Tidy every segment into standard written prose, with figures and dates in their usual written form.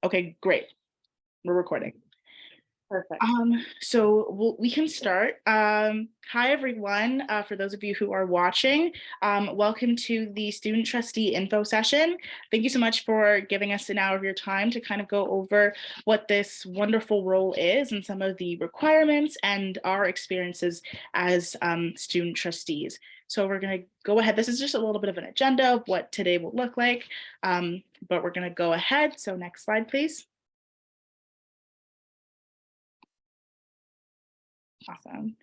Okay, great. We're recording. Perfect. So we can start. Hi, everyone. For those of you who are watching, welcome to the Student Trustee Info Session. Thank you so much for giving us an hour of your time to kind of go over what this wonderful role is and some of the requirements and our experiences as student trustees. So we're going to go ahead. This is just a little bit of an agenda of what today will look like, but we're going to go ahead. So next slide, please. Awesome.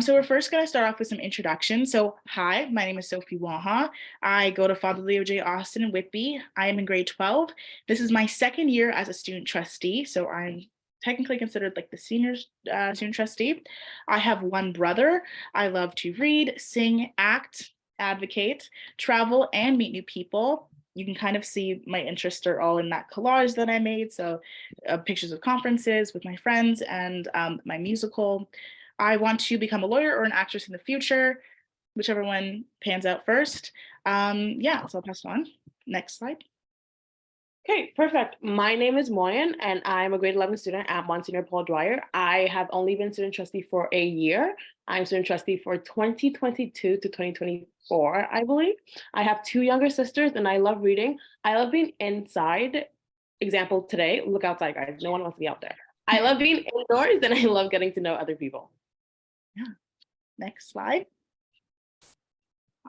So we're first going to start off with some introduction. So hi, my name is Sophie Waha. I go to Father Leo J. Austin in Whitby. I am in grade 12. This is my second year as a student trustee, so I'm technically considered like the senior student trustee. I have one brother. I love to read, sing, act, advocate, travel, and meet new people. You can kind of see my interests are all in that collage that I made. So pictures of conferences with my friends and my musical. I want to become a lawyer or an actress in the future, whichever one pans out first. Yeah, so I'll pass it on. Next slide. Okay, perfect. My name is Moyen, and I'm a grade 11 student at Monsignor Paul Dwyer. I have only been student trustee for a year. I'm student trustee for 2022 to 2024, I believe. I have two younger sisters, and I love reading. I love being inside. Example today, look outside, guys. No one wants to be out there. I love being indoors, and I love getting to know other people. Yeah. Next slide.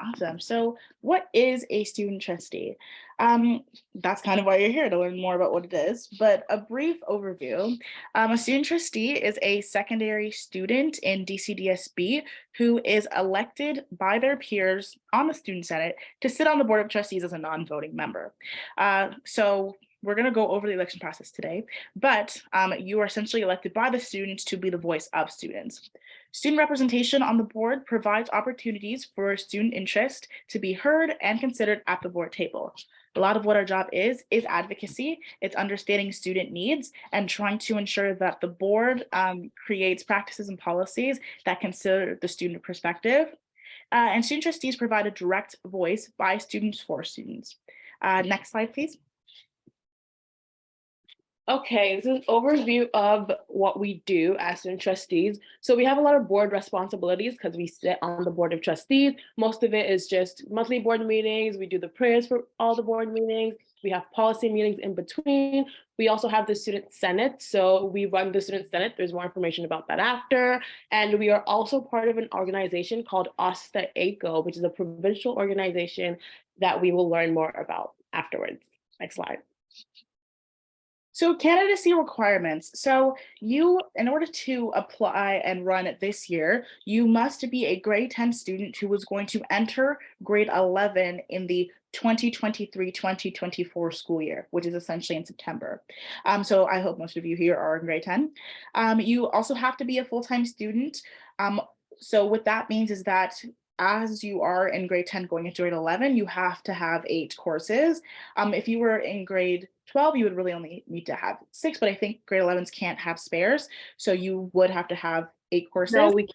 Awesome. So what is a student trustee? That's kind of why you're here, to learn more about what it is, but a brief overview. A student trustee is a secondary student in DCDSB who is elected by their peers on the student senate to sit on the board of trustees as a non-voting member. So we're going to go over the election process today, but you are essentially elected by the students to be the voice of students. Student representation on the board provides opportunities for student interest to be heard and considered at the board table. A lot of what our job is advocacy. It's understanding student needs and trying to ensure that the board creates practices and policies that consider the student perspective. And student trustees provide a direct voice by students for students. Next slide, please. Okay, this is an overview of what we do as student trustees. So we have a lot of board responsibilities because we sit on the board of trustees. Most of it is just monthly board meetings. We do the prayers for all the board meetings. We have policy meetings in between. We also have the student senate. So we run the student senate. There's more information about that after. And we are also part of an organization called OSTA ACO, which is a provincial organization that we will learn more about afterwards. Next slide. So candidacy requirements. So you, in order to apply and run it this year, you must be a grade 10 student who was going to enter grade 11 in the 2023-2024 school year, which is essentially in September. So I hope most of you here are in grade 10. You also have to be a full-time student. So what that means is that as you are in grade 10 going into grade 11, you have to have 8 courses. If you were in grade 12, you would really only need to have 6, but I think grade 11s can't have spares. So you would have to have 8 courses. No, we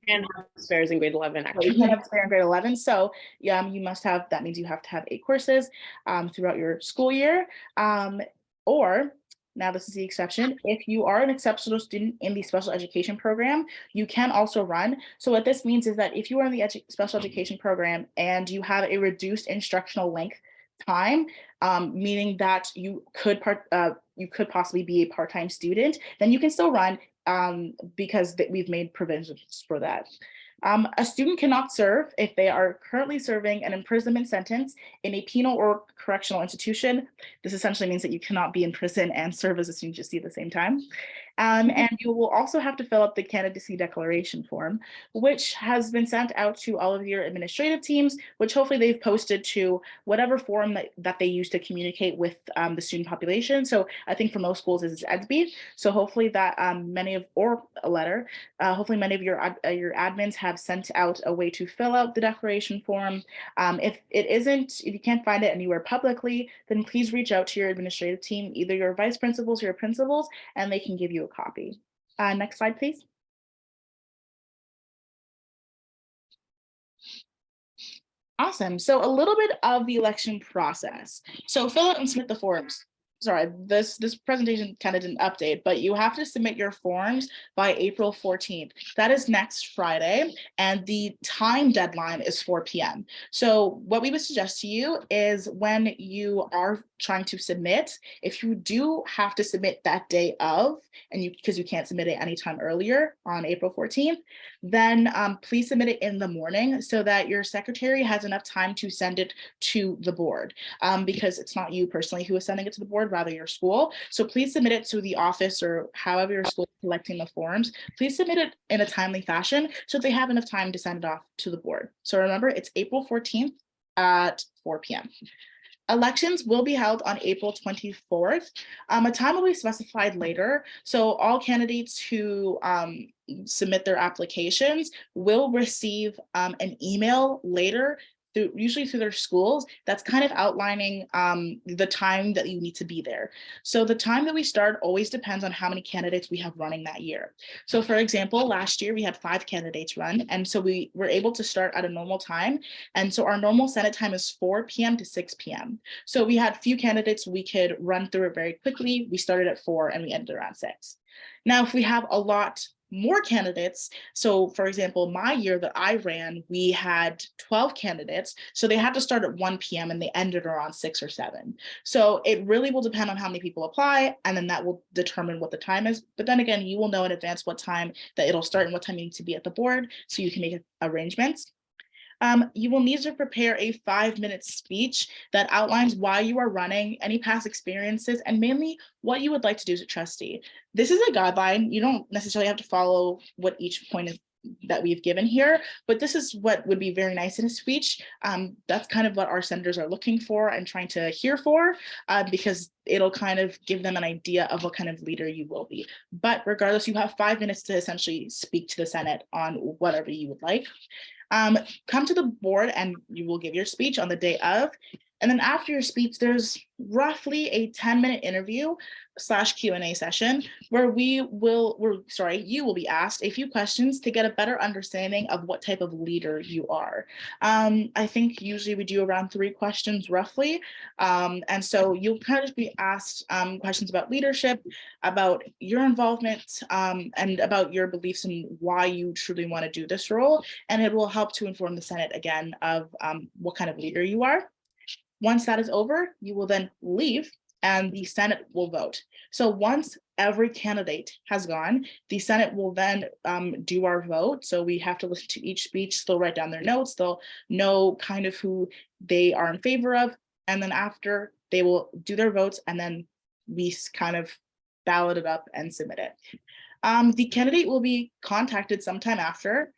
can have spares in grade 11, actually. You can't have spare in grade 11. So you must have, that means you have to have 8 courses throughout your school year. Or now this is the exception. If you are an exceptional student in the special education program, you can also run. So what this means is that if you are in the special education program and you have a reduced instructional length time, meaning that you could possibly be a part-time student, then you can still run because we've made provisions for that. A student cannot serve if they are currently serving an imprisonment sentence in a penal or correctional institution. This essentially means that you cannot be in prison and serve as a student trustee at the same time. And you will also have to fill out the candidacy declaration form, which has been sent out to all of your administrative teams, which hopefully they've posted to whatever form that they use to communicate with the student population. So I think for most schools this is EDSB. So hopefully that hopefully many of your admins have sent out a way to fill out the declaration form. If you can't find it anywhere publicly, then please reach out to your administrative team, either your vice principals or your principals, and they can give you a copy. Next slide, please. Awesome. So a little bit of the election process. So fill out and submit the forms. sorry, this presentation kind of didn't update, but you have to submit your forms by April 14th. That is next Friday, and the time deadline is 4 p.m. So what we would suggest to you is when you are trying to submit, if you do have to submit that day of, and because you can't submit it anytime earlier on April 14th, then please submit it in the morning so that your secretary has enough time to send it to the board, because it's not you personally who is sending it to the board, rather your school. So please submit it to the office or however your school is collecting the forms. Please submit it in a timely fashion so they have enough time to send it off to the board. So remember, it's April 14th at 4 p.m. Elections will be held on April 24th. A time will be specified later. So all candidates who submit their applications will receive an email later, usually through their schools, that's kind of outlining the time that you need to be there. So the time that we start always depends on how many candidates we have running that year. So for example, last year we had 5 candidates run, and so we were able to start at a normal time. And so our normal Senate time is 4 p.m. to 6 p.m. So we had few candidates, we could run through it very quickly. We started at 4 and we ended around 6. Now, if we have a lot more candidates, so for example, my year that I ran, we had 12 candidates, so they had to start at 1 p.m. and they ended around 6 or 7. So it really will depend on how many people apply, and then that will determine what the time is. But then again, you will know in advance what time that it'll start and what time you need to be at the board, so you can make arrangements. You will need to prepare a 5-minute speech that outlines why you are running, any past experiences, and mainly what you would like to do as a trustee. This is a guideline. You don't necessarily have to follow what each point is that we've given here, but this is what would be very nice in a speech. That's kind of what our senators are looking for and trying to hear for, because it'll kind of give them an idea of what kind of leader you will be. But regardless, you have 5 minutes to essentially speak to the Senate on whatever you would like. Come to the board and you will give your speech on the day of. And then after your speech, there's roughly a 10-minute interview / Q&A session where you will be asked a few questions to get a better understanding of what type of leader you are. I think usually we do around 3 questions roughly. And so you'll kind of be asked questions about leadership, about your involvement, and about your beliefs and why you truly want to do this role. And it will help to inform the Senate again of what kind of leader you are. Once that is over, you will then leave and the Senate will vote. So once every candidate has gone, the Senate will then do our vote. So we have to listen to each speech, they'll write down their notes, they'll know kind of who they are in favor of. And then after, they will do their votes and then we kind of ballot it up and submit it. The candidate will be contacted sometime after.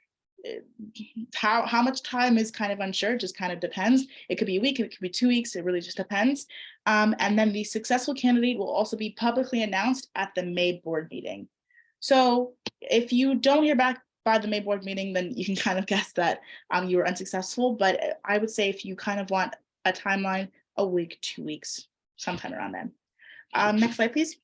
How much time is kind of unsure, just kind of depends. It could be a week, it could be 2 weeks, it really just depends. And then the successful candidate will also be publicly announced at the May board meeting. So if you don't hear back by the May board meeting, then you can kind of guess that you were unsuccessful. But I would say if you kind of want a timeline, a week, 2 weeks, sometime around then. Next slide, please.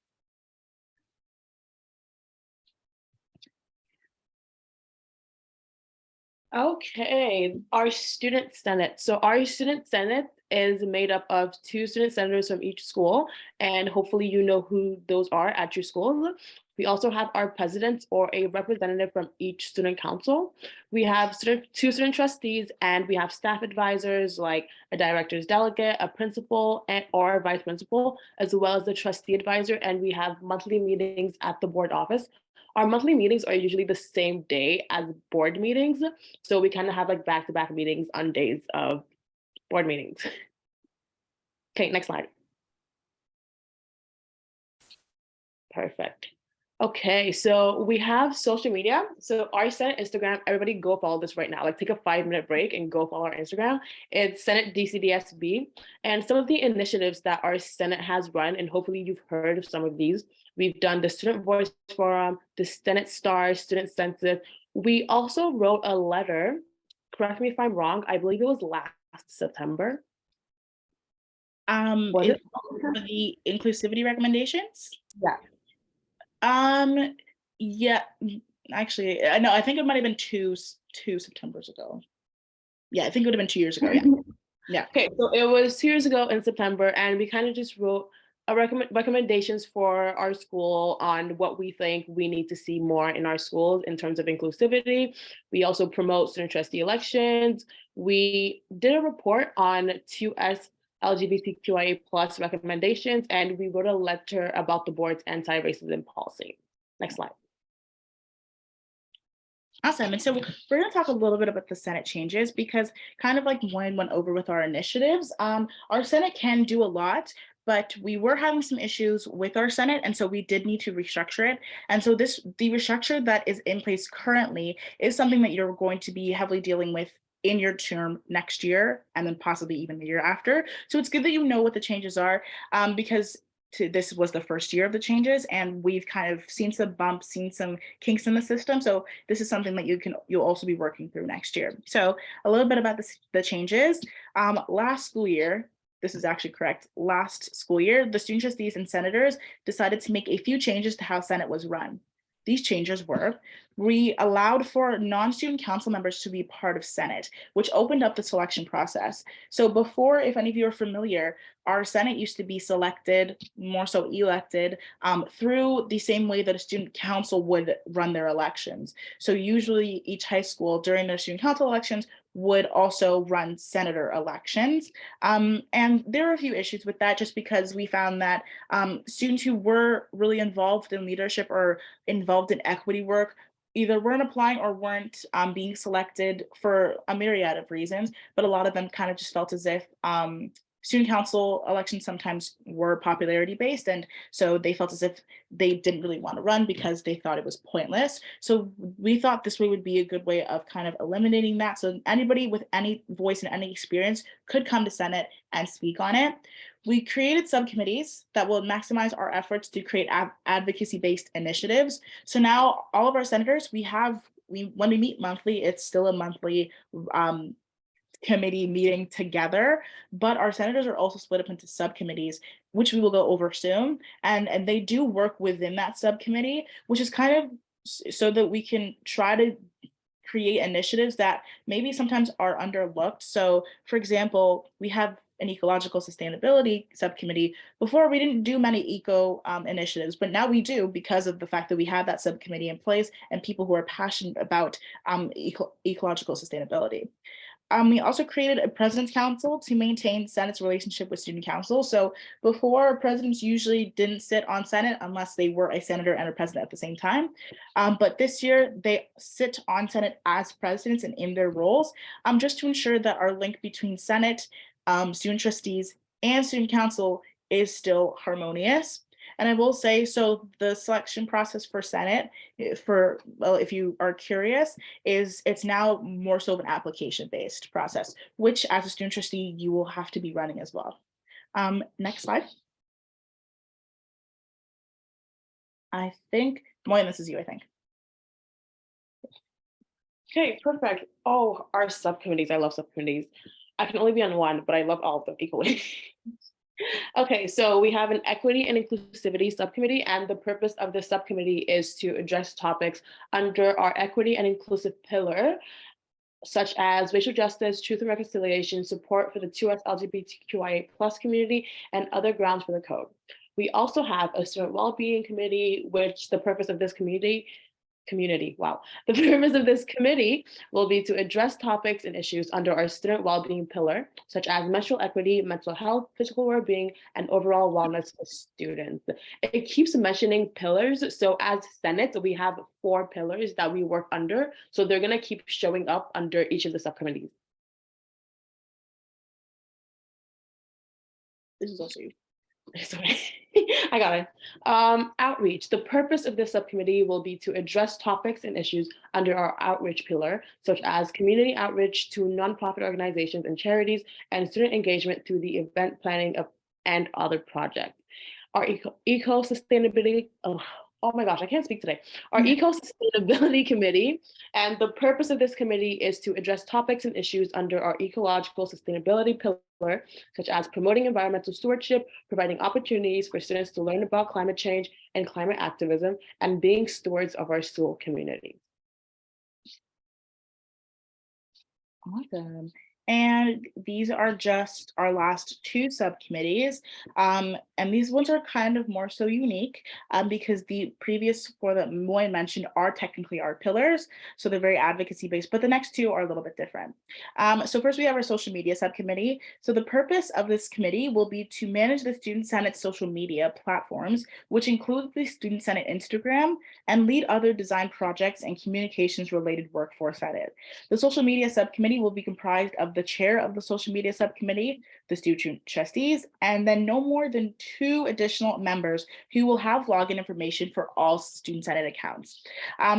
Okay, our student senate. So our student senate is made up of 2 student senators from each school, and hopefully you know who those are at your school. We also have our president or a representative from each student council. We have 2 student trustees, and we have staff advisors like a director's delegate, a principal, or a vice principal, as well as the trustee advisor, and we have monthly meetings at the board office. Our monthly meetings are usually the same day as board meetings. So we kind of have like back-to-back meetings on days of board meetings. Okay, next slide. Perfect. Okay, so we have social media. So our Senate Instagram, everybody go follow this right now. Like take a 5-minute break and go follow our Instagram. It's Senate DCDSB. And some of the initiatives that our Senate has run, and hopefully you've heard of some of these. We've done the Student Voice Forum, the Senate Star, Student Census. We also wrote a letter, correct me if I'm wrong, I believe it was last September. Was it? For the inclusivity recommendations? Yeah. Yeah, actually, no, I think it might have been two Septembers ago. Yeah, I think it would have been 2 years ago. Yeah. Yeah. Okay, so it was 2 years ago in September, and we kind of just wrote recommendations for our school on what we think we need to see more in our schools in terms of inclusivity. We also promote student trustee elections. We did a report on 2S LGBTQIA plus recommendations, and we wrote a letter about the board's anti-racism policy. Next slide. Awesome. And so we're going to talk a little bit about the Senate changes because kind of like Wayne went over with our initiatives, our Senate can do a lot, but we were having some issues with our Senate. And so we did need to restructure it. And so the restructure that is in place currently is something that you're going to be heavily dealing with in your term next year and then possibly even the year after. So it's good that you know what the changes are because this was the first year of the changes and we've kind of seen some bumps, seen some kinks in the system. So this is something that you'll also be working through next year. So a little bit about the changes. Last school year, this is actually correct. Last school year, the student trustees and senators decided to make a few changes to how Senate was run. These changes were, we allowed for non-student council members to be part of Senate, which opened up the selection process. So before, if any of you are familiar, our Senate used to be selected, more so elected, through the same way that a student council would run their elections. So usually each high school during their student council elections would also run senator elections. And there are a few issues with that just because we found that students who were really involved in leadership or involved in equity work either weren't applying or weren't being selected for a myriad of reasons, but a lot of them kind of just felt as if student council elections sometimes were popularity based. And so they felt as if they didn't really want to run because they thought it was pointless. So we thought this way would be a good way of kind of eliminating that. So anybody with any voice and any experience could come to Senate and speak on it. We created subcommittees that will maximize our efforts to create advocacy-based initiatives. So now all of our senators, when we meet monthly, it's still a monthly committee meeting together, but our senators are also split up into subcommittees, which we will go over soon. And they do work within that subcommittee, which is kind of so that we can try to create initiatives that maybe sometimes are underlooked. So for example, we have an ecological sustainability subcommittee. Before we didn't do many eco initiatives, but now we do because of the fact that we have that subcommittee in place and people who are passionate about ecological sustainability. We also created a president's council to maintain Senate's relationship with student council. So before, presidents usually didn't sit on Senate unless they were a senator and a president at the same time. But this year they sit on Senate as presidents and in their roles, just to ensure that our link between Senate, student trustees, and student council is still harmonious. And I will say, so the selection process for Senate, well, if you are curious, it's now more so of an application-based process, which as a student trustee, you will have to be running as well. Next slide. I think, Moyen, this is you, I think. Okay, perfect. Oh, our subcommittees. I love subcommittees. I can only be on one, but I love all of them equally. Okay, so we have an equity and inclusivity subcommittee, and the purpose of this subcommittee is to address topics under our equity and inclusive pillar, such as racial justice, truth and reconciliation, support for the 2S LGBTQIA plus community, and other grounds for the code. We also have a student well-being committee, which the purpose of this wow. The purpose of this committee will be to address topics and issues under our student well-being pillar, such as menstrual equity, mental health, physical well-being, and overall wellness for students. It keeps mentioning pillars. So as Senate, we have 4 pillars that we work under. So they're gonna keep showing up under each of the subcommittees. This is also you. Sorry, I got it. Outreach. The purpose of this subcommittee will be to address topics and issues under our outreach pillar, such as community outreach to nonprofit organizations and charities, and student engagement through the event planning of and other projects. Our eco-sustainability, oh my gosh, I can't speak today. Our eco-sustainability committee, and the purpose of this committee is to address topics and issues under our ecological sustainability pillar, such as promoting environmental stewardship, providing opportunities for students to learn about climate change and climate activism, and being stewards of our school community. Awesome. And these are just our last two subcommittees. And these ones are kind of more so unique because the previous four that Moy mentioned are technically our pillars. So they're very advocacy based, but the next two are a little bit different. So first we have our social media subcommittee. So the purpose of this committee will be to manage the Student Senate social media platforms, which include the Student Senate Instagram, and lead other design projects and communications related work for Senate. The social media subcommittee will be comprised of the chair of the social media subcommittee, the student trustees, and then no more than two additional members who will have login information for all Student Senate accounts.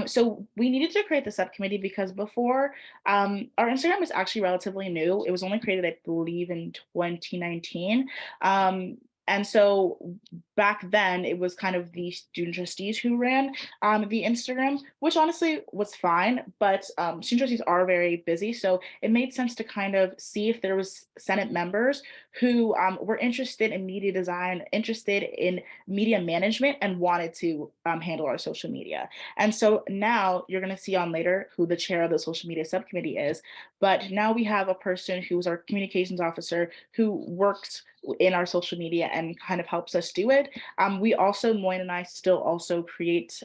So we needed to create the subcommittee because before our Instagram was actually relatively new. It was only created, I believe, in 2019. And so back then it was kind of the student trustees who ran the Instagram, which honestly was fine, but student trustees are very busy. So it made sense to kind of see if there was Senate members who were interested in media design, interested in media management, and wanted to handle our social media. And so now you're going to see on later who the chair of the social media subcommittee is, but now we have a person who's our communications officer who works in our social media and kind of helps us do it. We also, Moyne and I still also create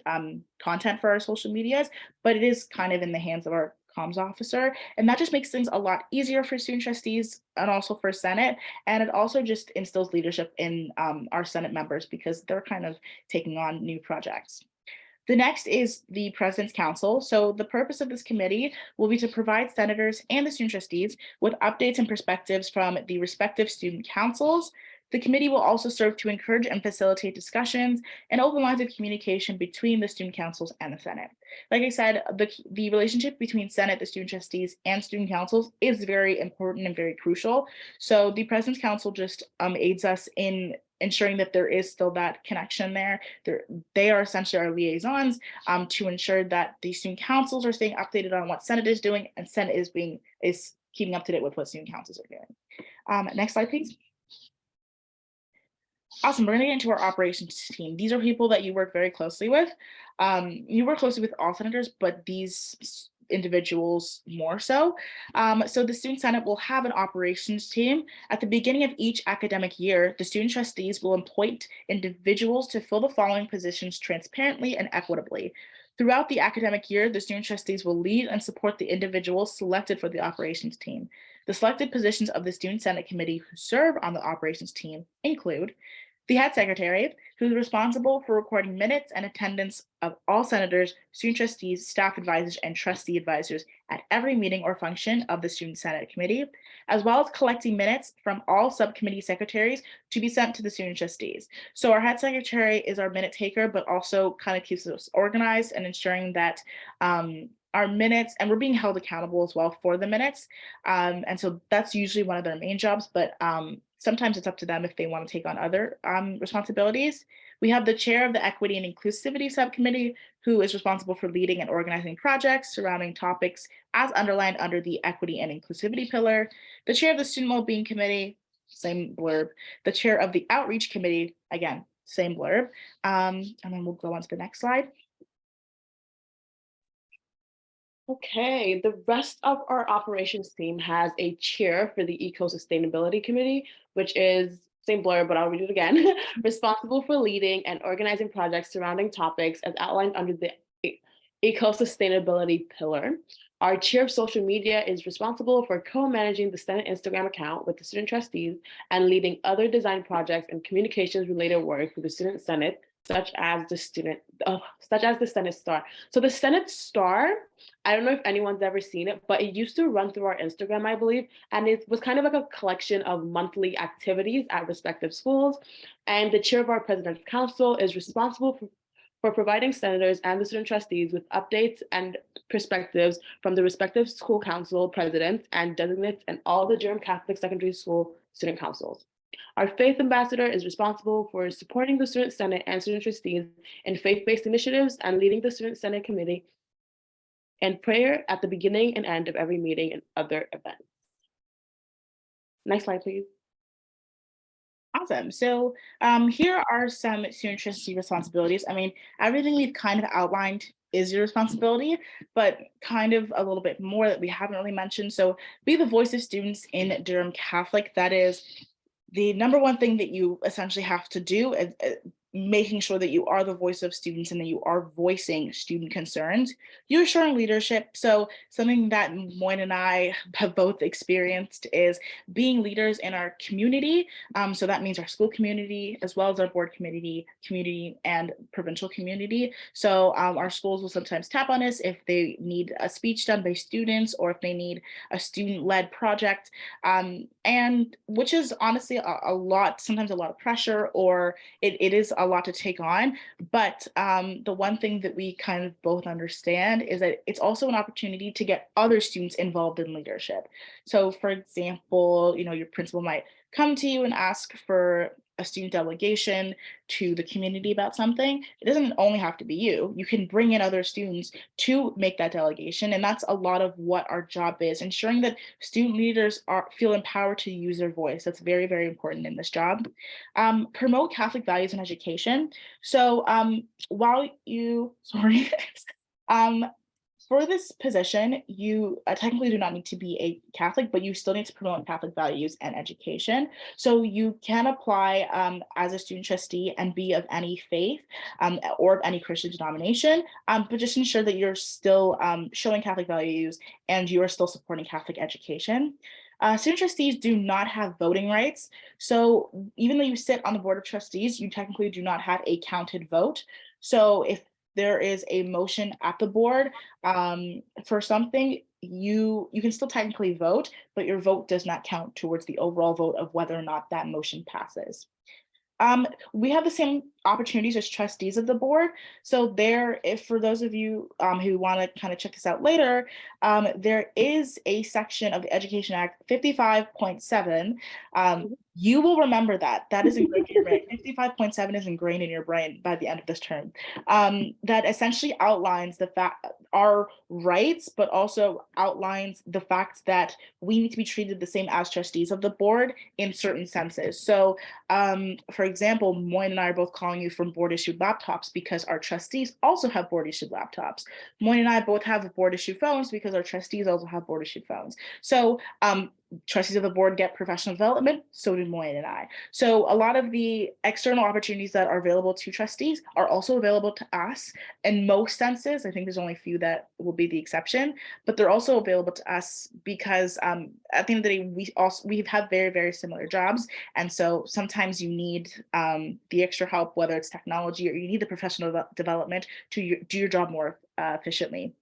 content for our social medias, but it is kind of in the hands of our comms officer. And that just makes things a lot easier for student trustees and also for Senate. And it also just instills leadership in our Senate members because they're kind of taking on new projects. The next is the President's Council. So the purpose of this committee will be to provide senators and the student trustees with updates and perspectives from the respective student councils. The committee will also serve to encourage and facilitate discussions and open lines of communication between the student councils and the Senate. Like I said, the relationship between Senate, the student trustees, and student councils is very important and very crucial. So the President's Council just aids us in ensuring that there is still that connection there. They are essentially our liaisons to ensure that the student councils are staying updated on what Senate is doing, and Senate is keeping up to date with what student councils are doing. Next slide, please. Awesome. We're going to get into our operations team. These are people that you work very closely with. You work closely with all senators, but these individuals more so. So the Student Senate will have an operations team. At the beginning of each academic year, the student trustees will appoint individuals to fill the following positions transparently and equitably. Throughout the academic year, the student trustees will lead and support the individuals selected for the operations team. The selected positions of the Student Senate Committee who serve on the operations team include the head secretary, who is responsible for recording minutes and attendance of all senators, student trustees, staff advisors, and trustee advisors at every meeting or function of the Student Senate Committee, as well as collecting minutes from all subcommittee secretaries to be sent to the student trustees. So our head secretary is our minute taker, but also kind of keeps us organized and ensuring that our minutes, and we're being held accountable as well for the minutes. And so that's usually one of their main jobs, but sometimes it's up to them if they want to take on other responsibilities. We have the chair of the Equity and Inclusivity Subcommittee, who is responsible for leading and organizing projects surrounding topics as underlined under the Equity and Inclusivity pillar. The chair of the Student Wellbeing Committee, same blurb. The chair of the Outreach Committee, again, same blurb. And then we'll go on to the next slide. Okay, the rest of our operations team has a chair for the Eco-Sustainability Committee, which is same blur, but I'll read it again. Responsible for leading and organizing projects surrounding topics as outlined under the Eco-Sustainability pillar. Our chair of social media is responsible for co-managing the Senate Instagram account with the student trustees and leading other design projects and communications related work for the Student Senate, such as the Senate Star. So the Senate Star, I don't know if anyone's ever seen it, but it used to run through our Instagram, I believe. And it was kind of like a collection of monthly activities at respective schools. And the chair of our presidential council is responsible for providing senators and the student trustees with updates and perspectives from the respective school council presidents and designates and all the Durham Catholic Secondary School student councils. Our faith ambassador is responsible for supporting the Student Senate and student trustees in faith-based initiatives and leading the Student Senate Committee and prayer at the beginning and end of every meeting and other events. Next slide, please. Awesome. So here are some student trustee responsibilities. I mean, everything we've kind of outlined is your responsibility, but kind of a little bit more that we haven't really mentioned. So be the voice of students in Durham Catholic. That is the number one thing that you essentially have to do is making sure that you are the voice of students and that you are voicing student concerns. You're showing leadership. So something that Moyne and I have both experienced is being leaders in our community. So that means our school community, as well as our board community and provincial community. So our schools will sometimes tap on us if they need a speech done by students or if they need a student-led project, and which is honestly a lot, sometimes a lot of pressure, or it is a lot to take on. But the one thing that we kind of both understand is that it's also an opportunity to get other students involved in leadership. So for example, your principal might come to you and ask for a student delegation to the community about something. It doesn't only have to be you. You can bring in other students to make that delegation. And that's a lot of what our job is, ensuring that student leaders feel empowered to use their voice. That's very, very important in this job. Promote Catholic values in education. So while you, sorry, um, for this position, you technically do not need to be a Catholic, but you still need to promote Catholic values and education. So you can apply as a student trustee and be of any faith or of any Christian denomination, but just ensure that you're still showing Catholic values and you are still supporting Catholic education. Student trustees do not have voting rights. So even though you sit on the board of trustees, you technically do not have a counted vote. So if there is a motion at the board for something, you can still technically vote, but your vote does not count towards the overall vote of whether or not that motion passes. We have the same opportunities as trustees of the board. So there, if for those of you who want to kind of check this out later, there is a section of the Education Act 55.7. You will remember that. That is ingrained in your brain. 55.7 is ingrained in your brain by the end of this term. That essentially outlines our rights, but also outlines the fact that we need to be treated the same as trustees of the board in certain senses. So for example, Moyne and I are both calling you from board issued laptops because our trustees also have board issued laptops. Moyne and I both have board issued phones because our trustees also have board issued phones. So trustees of the board get professional development, so do Moyne and I. So a lot of the external opportunities that are available to trustees are also available to us in most senses. I think there's only a few that will be the exception, but they're also available to us because at the end of the day, we have very, very similar jobs. And so sometimes you need the extra help, whether it's technology or you need the professional development to do your job more efficiently.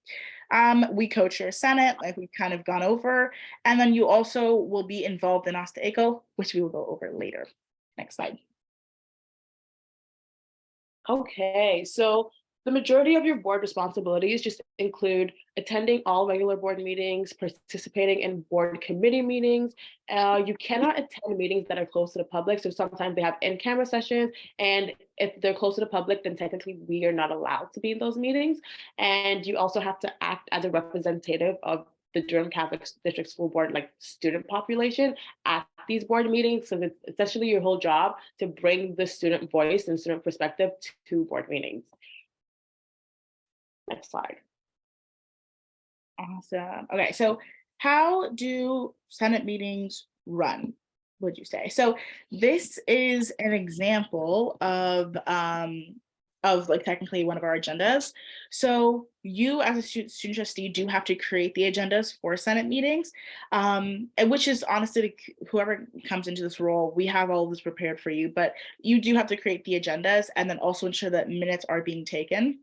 We co-chair Senate, like we've kind of gone over, and then you also will be involved in Asta Eco, which we will go over later. Next slide. Okay, so the majority of your board responsibilities just include attending all regular board meetings, participating in board committee meetings. You cannot attend meetings that are close to the public. So sometimes they have in-camera sessions, and if they're close to the public, then technically we are not allowed to be in those meetings. And you also have to act as a representative of the Durham Catholic District School Board, like student population at these board meetings. So it's essentially your whole job to bring the student voice and student perspective to board meetings. Next slide. Awesome. Okay, so how do Senate meetings run, would you say? So this is an example of like technically one of our agendas. So you as a student trustee do have to create the agendas for Senate meetings, and which is honestly whoever comes into this role, we have all of this prepared for you, but you do have to create the agendas and then also ensure that minutes are being taken.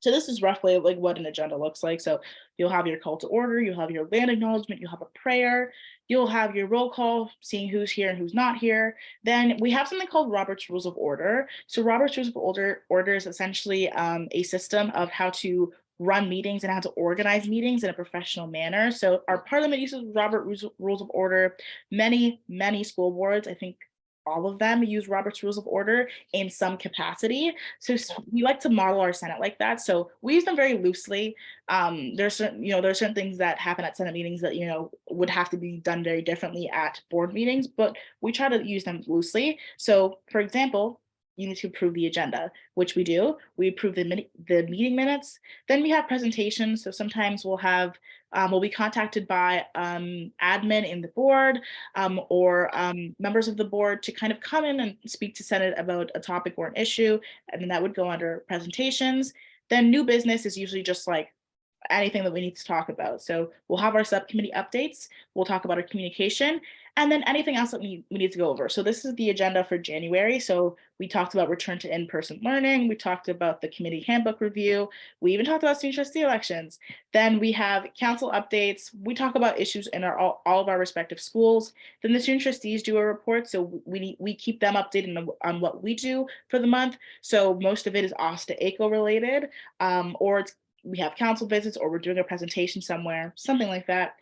So this is roughly like what an agenda looks like. So you'll have your call to order, you'll have your land acknowledgement, you'll have a prayer, you'll have your roll call, seeing who's here and who's not here. Then we have something called Robert's Rules of Order. So Robert's Rules of Order is essentially a system of how to run meetings and how to organize meetings in a professional manner. So our parliament uses Rules of Order. Many school boards, I think all of them use Robert's Rules of Order in some capacity. So we like to model our Senate like that. So we use them very loosely. There's certain things that happen at Senate meetings that, would have to be done very differently at board meetings, but we try to use them loosely. So for example, you need to approve the agenda, which we do. We approve the meeting minutes. Then we have presentations. So sometimes we'll be contacted by admin in the board or members of the board to kind of come in and speak to Senate about a topic or an issue, and then that would go under presentations. Then new business is usually just like anything that we need to talk about. So we'll have our subcommittee updates, we'll talk about our communication, and then anything else that we need to go over. So this is the agenda for January. So we talked about return to in-person learning, we talked about the committee handbook review, we even talked about student trustee elections. Then we have council updates, we talk about issues in all of our respective schools. Then the student trustees do a report, so we keep them updated on what we do for the month. So most of it is OSTA ACO related, or we have council visits or we're doing a presentation somewhere, something like that.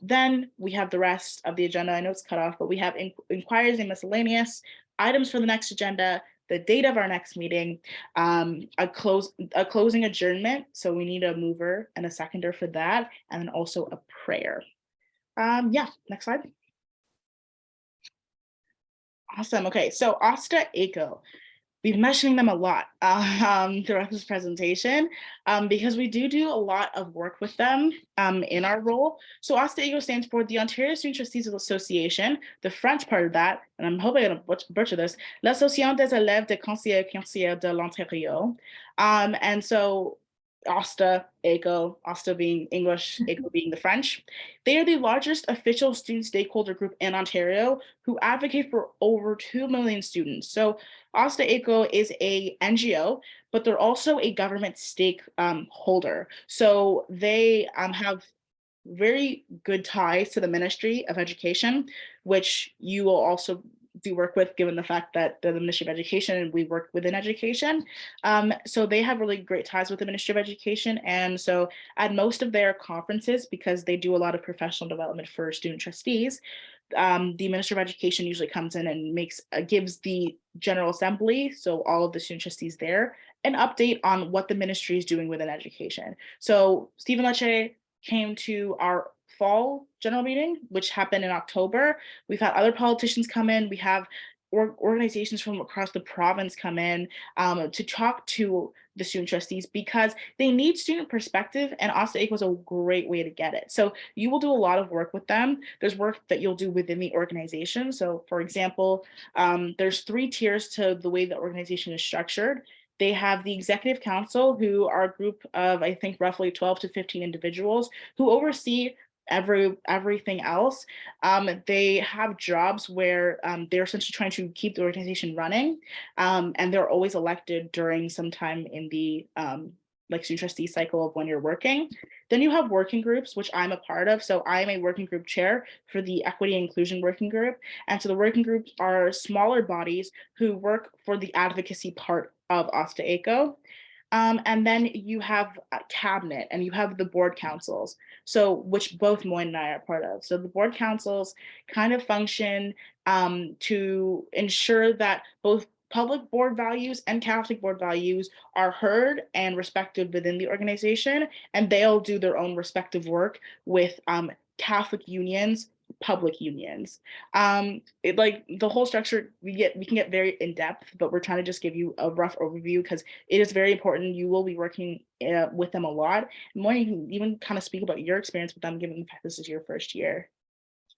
Then we have the rest of the agenda. I know it's cut off, but we have inquiries and miscellaneous, items for the next agenda, the date of our next meeting, a closing adjournment. So we need a mover and a seconder for that, and then also a prayer. Yeah, next slide. Awesome. Okay, so OSTA ACO. We've mentioning them a lot throughout this presentation because we do a lot of work with them in our role. So OSTA-AGO stands for the Ontario Student Trustees Association. The French part of that, and I'm hoping I'm going to butcher this, l'Association des élèves des conseillers conseillères de l'Ontario. And so OSTA, ACO, OSTA being English, ACO being the French. They are the largest official student stakeholder group in Ontario who advocate for over 2 million students. So OSTA ACO is a NGO, but they're also a government stakeholder. So they have very good ties to the Ministry of Education, which you will also do work with, given the fact that they're the Ministry of Education and we work within education. So they have really great ties with the Ministry of Education. And so at most of their conferences, because they do a lot of professional development for student trustees, the Minister of Education usually comes in and gives the General Assembly, so all of the student trustees there, an update on what the ministry is doing within education. So Stephen Lecce came to our fall general meeting, which happened in October. We've had other politicians come in. We have organizations from across the province come in to talk to the student trustees because they need student perspective, and OSTA was a great way to get it. So you will do a lot of work with them. There's work that you'll do within the organization. So for example, there's 3 tiers to the way the organization is structured. They have the executive council, who are a group of, I think, roughly 12 to 15 individuals who oversee everything else. They have jobs where they're essentially trying to keep the organization running, and they're always elected during some time in the like student trustee cycle of when you're working. Then you have working groups, which I'm a part of. So I'm a working group chair for the Equity and Inclusion Working Group. And so the working groups are smaller bodies who work for the advocacy part of OSTA ACO. And then you have a cabinet and you have the board councils, so which both Moyne and I are part of. So the board councils kind of function to ensure that both public board values and Catholic board values are heard and respected within the organization, and they'll do their own respective work with Catholic unions, public unions. Like the whole structure, we can get very in depth, but we're trying to just give you a rough overview because it is very important. You will be working with them a lot. More, you can even kind of speak about your experience with them, given the fact this is your first year.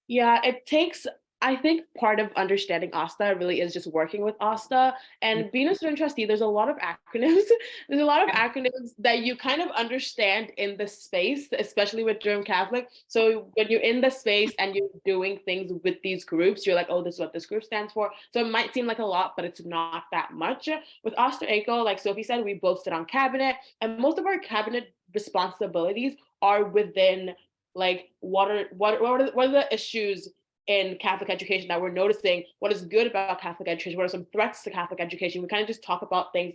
Yeah, it takes, I think part of understanding OSTA really is just working with OSTA and being a student trustee. There's a lot of acronyms. There's a lot of acronyms that you kind of understand in the space, especially with Durham Catholic. So when you're in the space and you're doing things with these groups, you're like, oh, this is what this group stands for. So it might seem like a lot, but it's not that much. With OSTA ACO, like Sophie said, we both sit on cabinet, and most of our cabinet responsibilities are within like what are the issues in Catholic education that we're noticing, what is good about Catholic education, what are some threats to Catholic education. We kind of just talk about things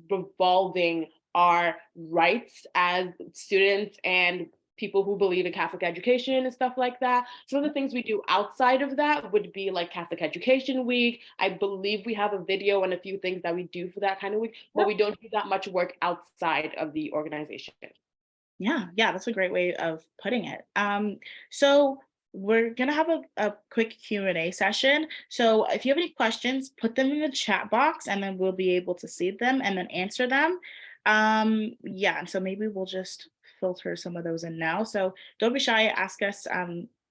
revolving our rights as students and people who believe in Catholic education and stuff like that. Some of the things we do outside of that would be like Catholic Education Week. I believe we have a video and a few things that we do for that kind of week, but we don't do that much work outside of the organization. Yeah, that's a great way of putting it. So we're gonna have a quick Q&A session. So if you have any questions, put them in the chat box and then we'll be able to see them and then answer them. Yeah, and so maybe we'll just filter some of those in now. So don't be shy, ask us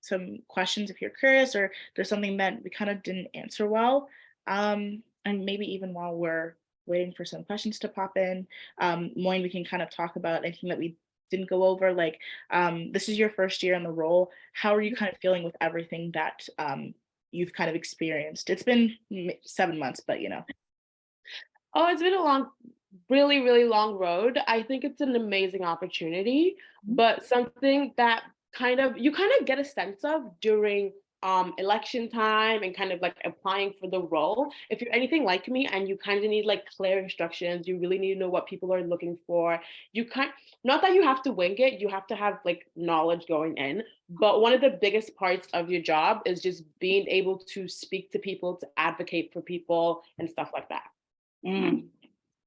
some questions if you're curious or there's something that we kind of didn't answer well. And maybe even while we're waiting for some questions to pop in, Moine, we can kind of talk about anything that we didn't go over, like this is your first year in the role. How are you kind of feeling with everything that you've kind of experienced? It's been 7 months, but you know. Oh, it's been a long, really, really long road. I think it's an amazing opportunity, Mhm. but something that you kind of get a sense of during election time and kind of like applying for the role. If you're anything like me and you kind of need like clear instructions, you really need to know what people are looking for. You can't, not that you have to wing it, you have to have like knowledge going in. But one of the biggest parts of your job is just being able to speak to people, to advocate for people and stuff like that. Mm,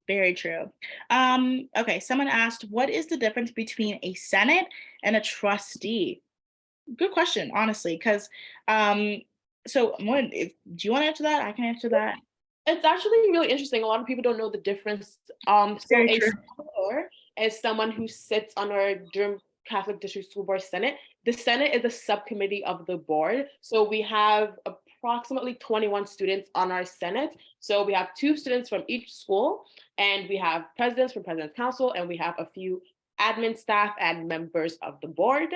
very true. Okay, someone asked, what is the difference between a senate and a trustee? Good question, honestly, because um, so Moine, do you want to answer that? I can answer that. It's actually really interesting. A lot of people don't know the difference. So Very a true. senator is someone who sits on our Durham Catholic District School Board Senate. The Senate is a subcommittee of the board. So we have approximately 21 students on our Senate. So we have two students from each school, and we have presidents from President's Council, and we have a few admin staff and members of the board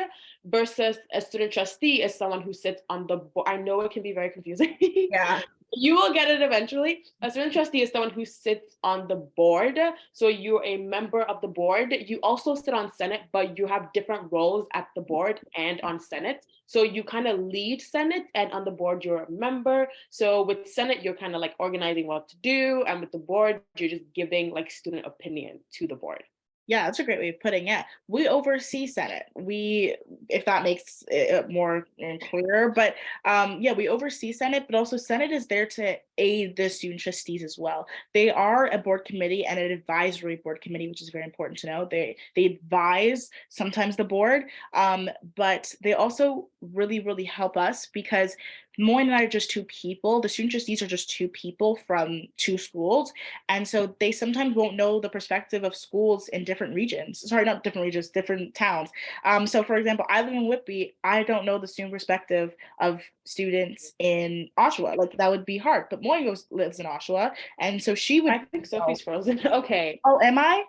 versus a student trustee is someone who sits on the board. I know it can be very confusing. Yeah. You will get it eventually. A student trustee is someone who sits on the board. So you're a member of the board. You also sit on Senate, but you have different roles at the board and on Senate. So you kind of lead Senate, and on the board, you're a member. So with Senate, you're kind of like organizing what to do. And with the board, you're just giving like student opinion to the board. Yeah, that's a great way of putting it. We oversee Senate. We, if that makes it more clearer, but yeah, we oversee Senate, but also Senate is there to aid the student trustees as well. They are a board committee and an advisory board committee, which is very important to know. They advise sometimes the board, but they also really help us because Moyne and I are just two people. The student trustees are just two people from two schools. And so they sometimes won't know the perspective of schools in different regions. Sorry, not different regions, different towns. So for example, I live in Whitby. I don't know the student perspective of students in Oshawa. Like that would be hard. But Moyne lives in Oshawa. And so she would I think know. Sophie's frozen. Okay. Oh, am I?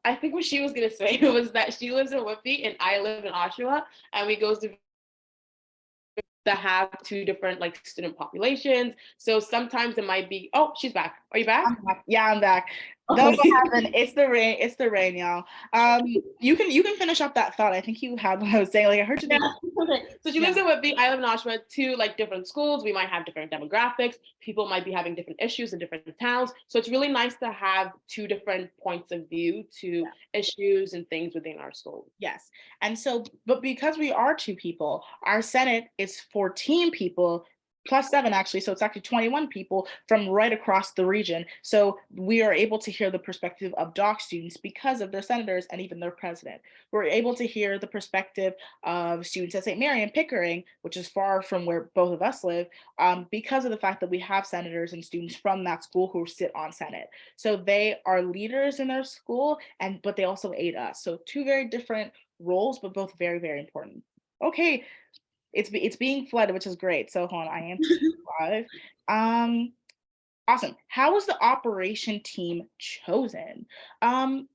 I think what she was gonna say was that she lives in Whitby and I live in Oshawa, and we go to that have two different like student populations. So sometimes it might be, oh, she's back. Are you back? I'm back. Yeah, I'm back. That what Okay. happened. It's the rain. It's the rain, y'all. You can finish up that thought. I think you had what I was saying. Like I heard you. Yeah. Okay. So she lives Yeah. in Whitby. I live in Oshawa. Two like different schools. We might have different demographics. People might be having different issues in different towns. So it's really nice to have two different points of view to issues and things within our school. Yes. And so, but because we are two people, our Senate is 14 people plus seven, actually. So it's actually 21 people from right across the region. So we are able to hear the perspective of doc students because of their senators and even their president. We're able to hear the perspective of students at St. Mary and Pickering, which is far from where both of us live, because of the fact that we have senators and students from that school who sit on Senate. So they are leaders in their school, and but they also aid us. So two very different roles, but both very important. Okay, it's being flooded, which is great. So hold on, I am live. Um, awesome. How was the operation team chosen? Um,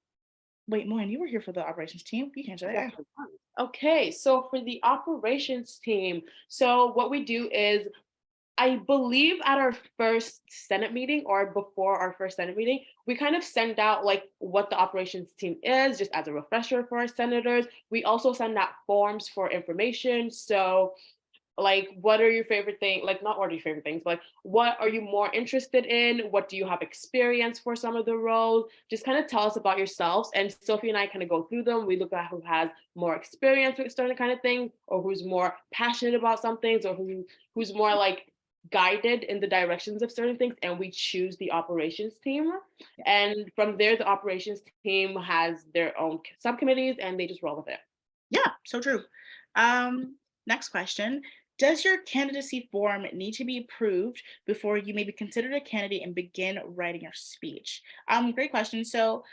wait, Moyen, you were here for the operations team. You can answer that. Yes, Yeah. it was. Okay, so for the operations team, so what we do is I believe at our first Senate meeting or before our first Senate meeting, we kind of send out like what the operations team is, just as a refresher for our senators. We also send out forms for information. So like what are your favorite things, like not what are your favorite things, but like what are you more interested in, what do you have experience for some of the roles, just kind of tell us about yourselves. And Sophie and I kind of go through them. We look at who has more experience with certain kind of thing, or who's more passionate about some things, or who's more like guided in the directions of certain things, and we choose the operations team. And from there the operations team has their own subcommittees and they just roll with it. Yeah, so true. Um, Next question. Does your candidacy form need to be approved before you may be considered a candidate and begin writing your speech? Great question. So,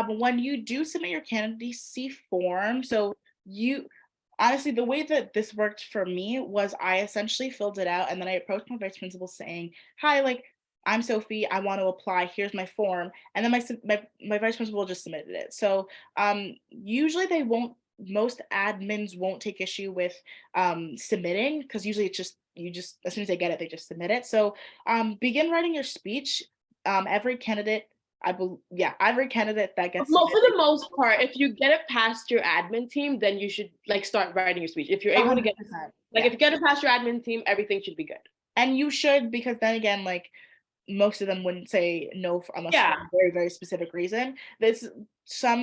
when you do submit your candidacy form, so you honestly, the way that this worked for me was I essentially filled it out and then I approached my vice principal saying, "Hi, like I'm Sophie. I want to apply. Here's my form." And then my vice principal just submitted it. So usually they won't. Most admins won't take issue with submitting because usually it's just you just as soon as they get it they just submit it. So begin writing your speech. Every candidate, yeah, every candidate that gets For submitted, the most part, if you get it past your admin team, then you should like start writing your speech. If you're able to get 100%. like Yeah, if you get it past your admin team, everything should be good. and you should because then again, like most of them wouldn't say no unless for Yeah. a very very specific reason. This some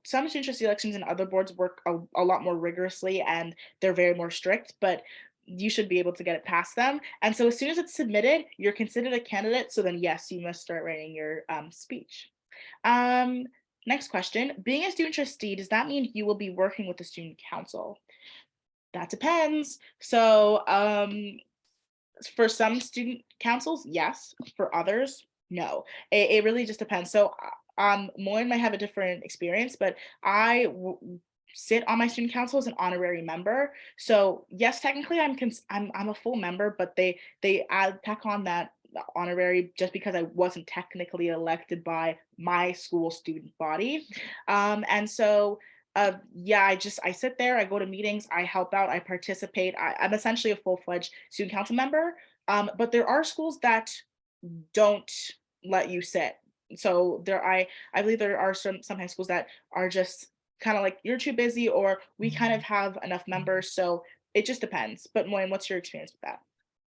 student trustee elections and other boards work a lot more rigorously and they're very more strict, but you should be able to get it past them. And so as soon as it's submitted, you're considered a candidate. So then yes, you must start writing your speech. Um, Next question: being a student trustee, does that mean you will be working with the student council? That depends. So for some student councils, yes. For others, no. It really just depends. So, Moyne might have a different experience, but sit on my student council as an honorary member. So, yes, technically, I'm a full member, but they add tack on that honorary just because I wasn't technically elected by my school student body, and so. Yeah, I sit there, I go to meetings, I help out, I participate. I'm essentially a full-fledged student council member, but there are schools that don't let you sit. So I believe there are some high schools that are just kind of like you're too busy or we kind of have enough members. So it just depends. But Moyne, what's your experience with that?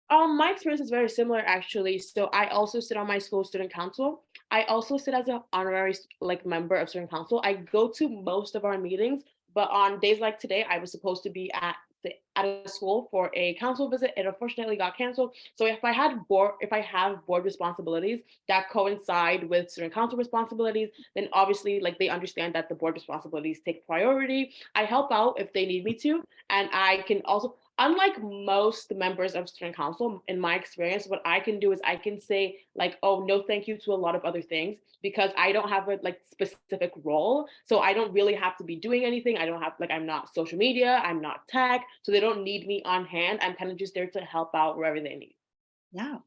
My experience is very similar actually. So I also sit on my school student council. I also sit as an honorary like member of student council. I go to most of our meetings, but on days like today, I was supposed to be at a school for a council visit. It unfortunately got canceled. So if I have board responsibilities that coincide with student council responsibilities, then obviously like they understand that the board responsibilities take priority. I help out if they need me to, and I can also unlike most members of student council, in my experience, what I can do is I can say like, oh, no, thank you to a lot of other things because I don't have a like specific role. So I don't really have to be doing anything. I don't have like, I'm not social media, I'm not tech. So they don't need me on hand. I'm kind of just there to help out wherever they need. Yeah.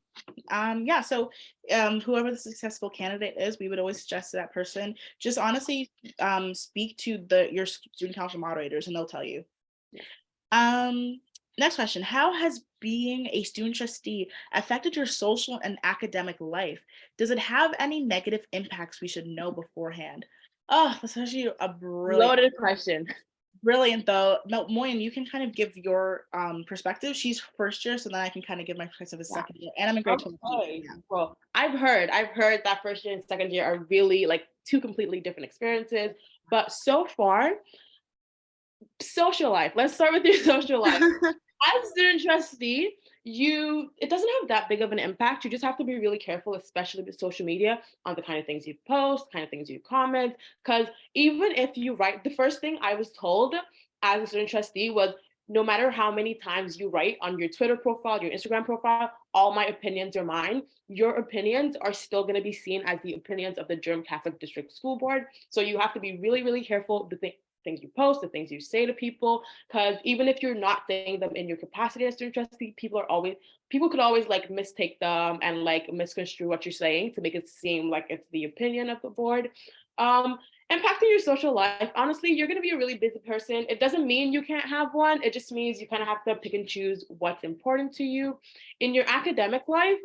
Yeah. So, whoever the successful candidate is, we would always suggest to that person just honestly speak to your student council moderators, and they'll tell you. Yeah. Um, Next question: how has being a student trustee affected your social and academic life? Does it have any negative impacts we should know beforehand? Oh, that's actually a Loaded question. brilliant though. No, Moyen, you can kind of give your perspective. She's first year, so then I can kind of give my perspective as Yeah. second year, and I'm in grade 12. Okay. Well, I've heard that first year and second year are really like two completely different experiences. But so far, social life. Let's start with your social life. As student trustee, it doesn't have that big of an impact. You just have to be really careful, especially with social media, on the kind of things you post, kind of things you comment. Because even if you write, the first thing I was told as a student trustee was no matter how many times you write on your Twitter profile, your Instagram profile, all my opinions are mine. Your opinions are still going to be seen as the opinions of the Durham Catholic District School Board. So you have to be really, really careful things you post, the things you say to people, because even if you're not saying them in your capacity as student trustee, people could always like mistake them and like misconstrue what you're saying to make it seem like it's the opinion of the board. Um, Impacting your social life, honestly, you're going to be a really busy person. It doesn't mean you can't have one. It just means you kind of have to pick and choose what's important to you. In your academic life,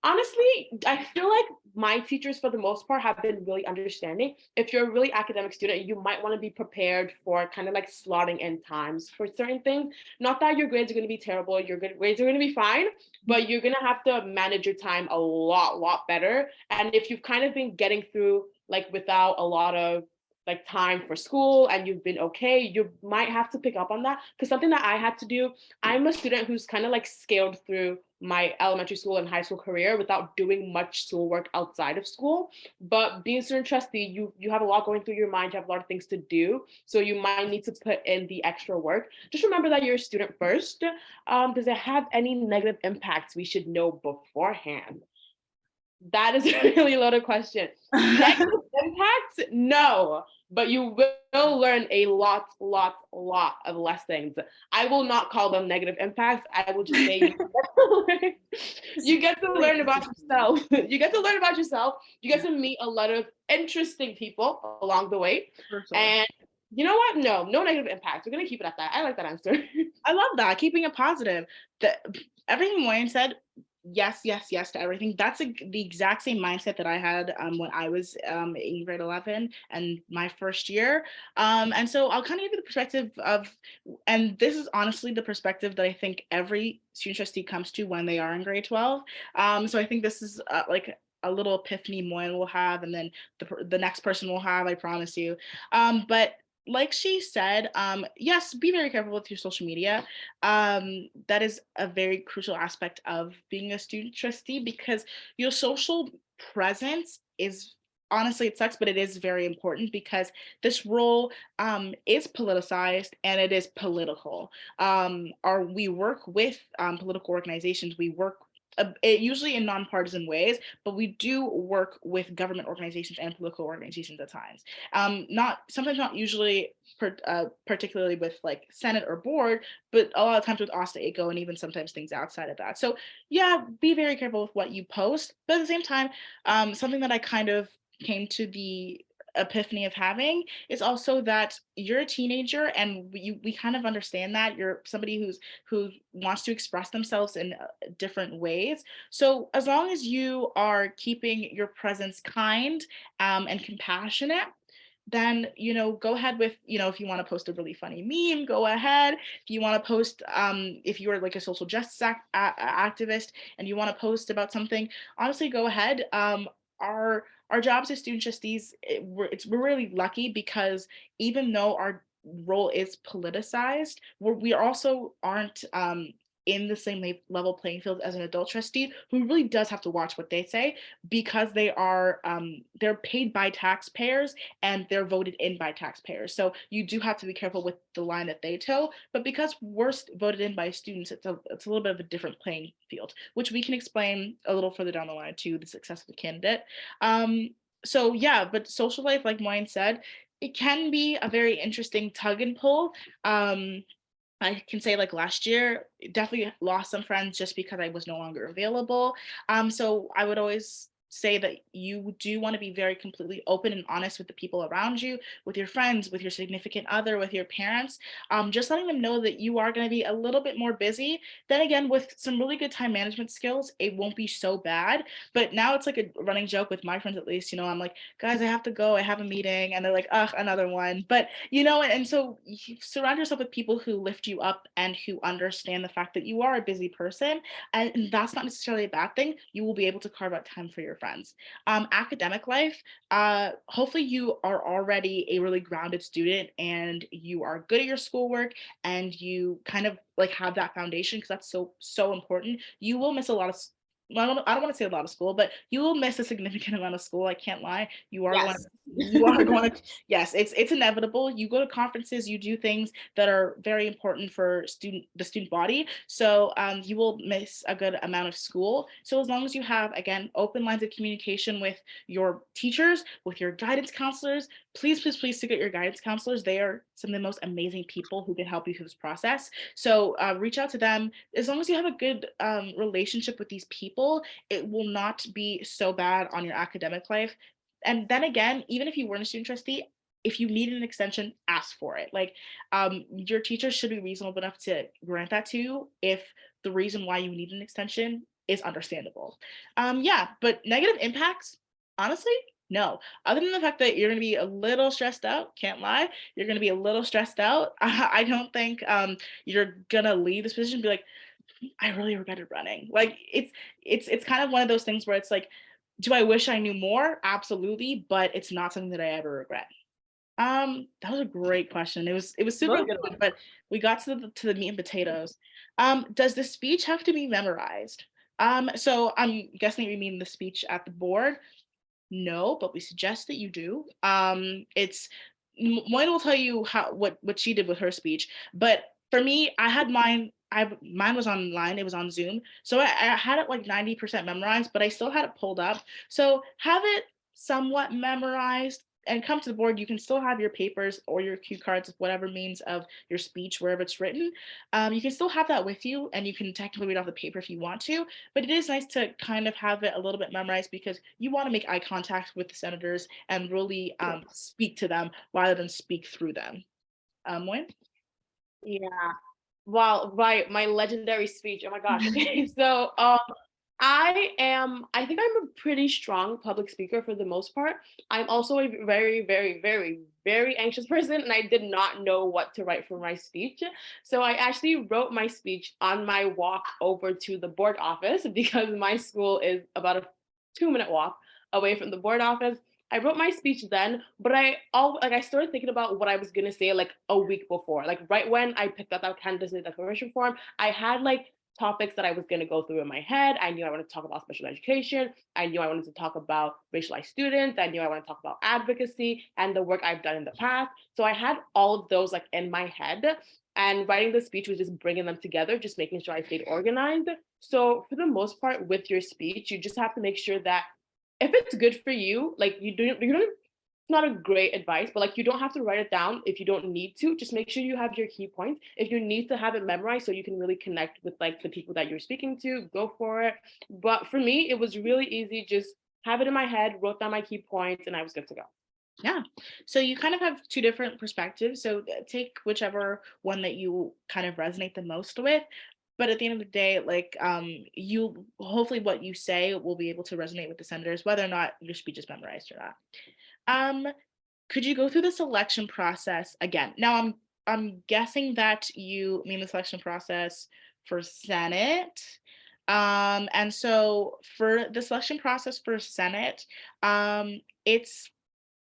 honestly, I feel like my teachers, for the most part, have been really understanding. If you're a really academic student, you might want to be prepared for kind of like slotting in times for certain things. Not that your grades are going to be terrible, your grades are going to be fine, but you're going to have to manage your time a lot better. And if you've kind of been getting through like without a lot of like time for school and you've been okay, you might have to pick up on that. Because something that I had to do, I'm a student who's kind of like scaled through my elementary school and high school career without doing much schoolwork outside of school. But being a student trustee, you have a lot going through your mind, you have a lot of things to do. So you might need to put in the extra work. Just remember that you're a student first. Does it have any negative impacts we should know beforehand? That is a really loaded question. Negative impacts? No, but you will learn a lot of lessons. I will not call them negative impacts. I will just say you get to Really learn about interesting. yourself. You get to learn about yourself. You get to meet a lot of interesting people along the way. For sure. And you know what? No, no negative impacts. We're gonna keep it at that. I like that answer. I love that, keeping it positive. The everything Wayne said, yes, yes, yes to everything. That's the exact same mindset that I had when I was in grade 11 and my first year. And so I'll kind of give you the perspective of, and this is honestly the perspective that I think every student trustee comes to when they are in grade 12. So I think this is like a little epiphany Moyen will have, and then the next person will have, I promise you. But like she said, yes, be very careful with your social media. That is a very crucial aspect of being a student trustee because your social presence is, honestly, it sucks, but it is very important because this role is politicized and it is political. We work with political organizations, we work usually in nonpartisan ways, but we do work with government organizations and political organizations at times. Not sometimes, not usually, particularly with like Senate or board, but a lot of times with OSTA, ACO, and even sometimes things outside of that. So yeah, be very careful with what you post, but at the same time, something that I kind of came to the epiphany of having is also that you're a teenager and we kind of understand that you're somebody who wants to express themselves in different ways. So as long as you are keeping your presence kind and compassionate, then go ahead with, if you want to post a really funny meme, go ahead. If you want to post, if you are like a social justice activist and you want to post about something, honestly, go ahead. Our jobs as student trustees, we're really lucky because even though our role is politicized, we also aren't in the same level playing field as an adult trustee who really does have to watch what they say because they're paid by taxpayers and they're voted in by taxpayers. So you do have to be careful with the line that they toe. But because we're voted in by students, it's a little bit of a different playing field, which we can explain a little further down the line to the successful candidate. So yeah, but social life, like Moyne said, it can be a very interesting tug and pull. I can say like last year, definitely lost some friends just because I was no longer available. So I would always say that you do want to be very completely open and honest with the people around you, with your friends, with your significant other, with your parents, just letting them know that you are going to be a little bit more busy. Then again, with some really good time management skills, it won't be so bad. But now it's like a running joke with my friends, at least, I'm like, guys, I have to go, I have a meeting, and they're like, ugh, another one. But and so you surround yourself with people who lift you up and who understand the fact that you are a busy person, and that's not necessarily a bad thing. You will be able to carve out time for your friends. Academic life, hopefully you are already a really grounded student and you are good at your schoolwork and you kind of like have that foundation, because that's so important. You will miss a lot of well, I don't want to say a lot of school, but you will miss a significant amount of school. I can't lie. Yes. You are going to, yes, it's inevitable. You go to conferences, you do things that are very important for the student body. So you will miss a good amount of school. So as long as you have, again, open lines of communication with your teachers, with your guidance counselors, please stick at your guidance counselors. They are some of the most amazing people who can help you through this process. So reach out to them. As long as you have a good relationship with these people, it will not be so bad on your academic life. And then again, even if you weren't a student trustee, if you need an extension, ask for it. Like your teachers should be reasonable enough to grant that to you if the reason why you need an extension is understandable. Yeah, but negative impacts, honestly, no. Other than the fact that you're going to be a little stressed out, can't lie, you're going to be a little stressed out. I don't think you're going to leave this position and be like, I really regretted running. Like it's kind of one of those things where it's like, do I wish I knew more? Absolutely, but it's not something that I ever regret. That was a great question. It was super Really good long, one. but we got to the meat and potatoes. Does the speech have to be memorized? So I'm guessing you mean the speech at the board. No, but we suggest that you do. It's Moina will tell you how what she did with her speech, but for me, I had mine. Mine was online. It was on Zoom, so I had it like 90% memorized, but I still had it pulled up. So have it somewhat memorized. And come to the board, you can still have your papers or your cue cards, whatever means of your speech, wherever it's written. You can still have that with you, and you can technically read off the paper if you want to, but it is nice to kind of have it a little bit memorized because you want to make eye contact with the senators and really speak to them rather than speak through them. Moin? Yeah. Wow, right. My legendary speech. Oh my gosh. Okay. So I think I'm a pretty strong public speaker for the most part. I'm also a very, very, very, very anxious person, and I did not know what to write for my speech. So I actually wrote my speech on my walk over to the board office because my school is about a 2-minute walk away from the board office. I wrote my speech then, but I started thinking about what I was gonna say like a week before. Like right when I picked up that candidacy declaration form, I had like topics that I was going to go through in my head. I knew I wanted to talk about special education. I knew I wanted to talk about racialized students. I knew I wanted to talk about advocacy and the work I've done in the past. So I had all of those like in my head. And writing the speech was just bringing them together, just making sure I stayed organized. So for the most part, with your speech, you just have to make sure that if it's good for you, like you don't not a great advice, but like you don't have to write it down if you don't need to. Just make sure you have your key points. If you need to have it memorized so you can really connect with like the people that you're speaking to, go for it. But for me, it was really easy. Just have it in my head, wrote down my key points, and I was good to go. Yeah. So you kind of have two different perspectives. So take whichever one that you kind of resonate the most with. But at the end of the day, like you hopefully what you say will be able to resonate with the senators, whether or not your speech is memorized or not. Um, could you go through the selection process again? Now I'm guessing that you mean the selection process for Senate. And so for the selection process for Senate, it's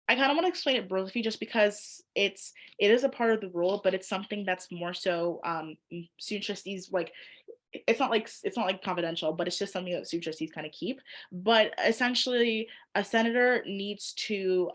I kind of want to explain it briefly just because it is a part of the rule, but it's something that's more so student trustees like it's not like confidential, but it's just something that student trustees kind of keep. But essentially, a senator needs to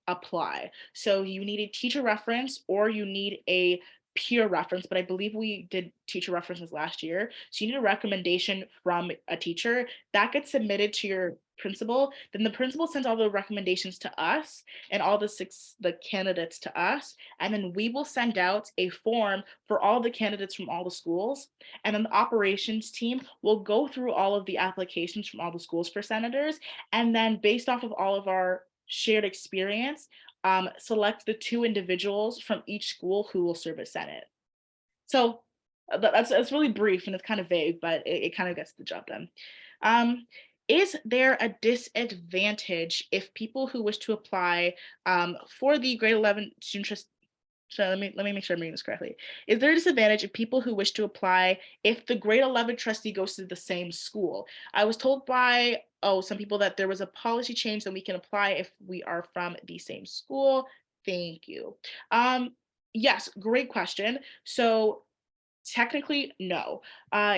apply. So you need a teacher reference or you need a peer reference, but I believe we did teacher references last year. So you need a recommendation from a teacher that gets submitted to your principal. Then the principal sends all the recommendations to us and all the candidates to us, and then we will send out a form for all the candidates from all the schools. And then the operations team will go through all of the applications from all the schools for senators. And then, based off of all of our shared experience, select the two individuals from each school who will serve as Senate. So that's really brief and it's kind of vague, but it kind of gets the job done. Um, is there a disadvantage if people who wish to apply for the grade 11 student trust? So let me make sure I'm reading this correctly. Is there a disadvantage if people who wish to apply if the grade 11 trustee goes to the same school? I was told by some people that there was a policy change that we can apply if we are from the same school. Thank you. Um, yes, great question. So technically, no.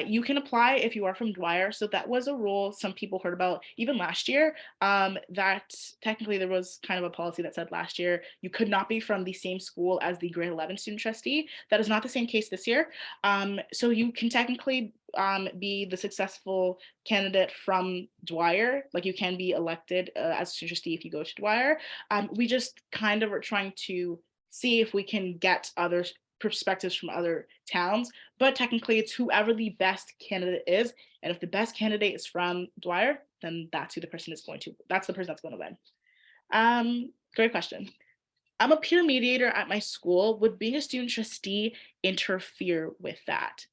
You can apply if you are from Dwyer. So that was a rule some people heard about even last year. That technically there was kind of a policy that said last year you could not be from the same school as the grade 11 student trustee. That is not the same case this year. So you can technically be the successful candidate from Dwyer. Like you can be elected as a student trustee if you go to Dwyer. We just kind of are trying to see if we can get other perspectives from other towns, but technically it's whoever the best candidate is. And if the best candidate is from Dwyer, then that's who the person is going to, that's the person that's going to win. Great question. I'm a peer mediator at my school. Would being a student trustee interfere with that?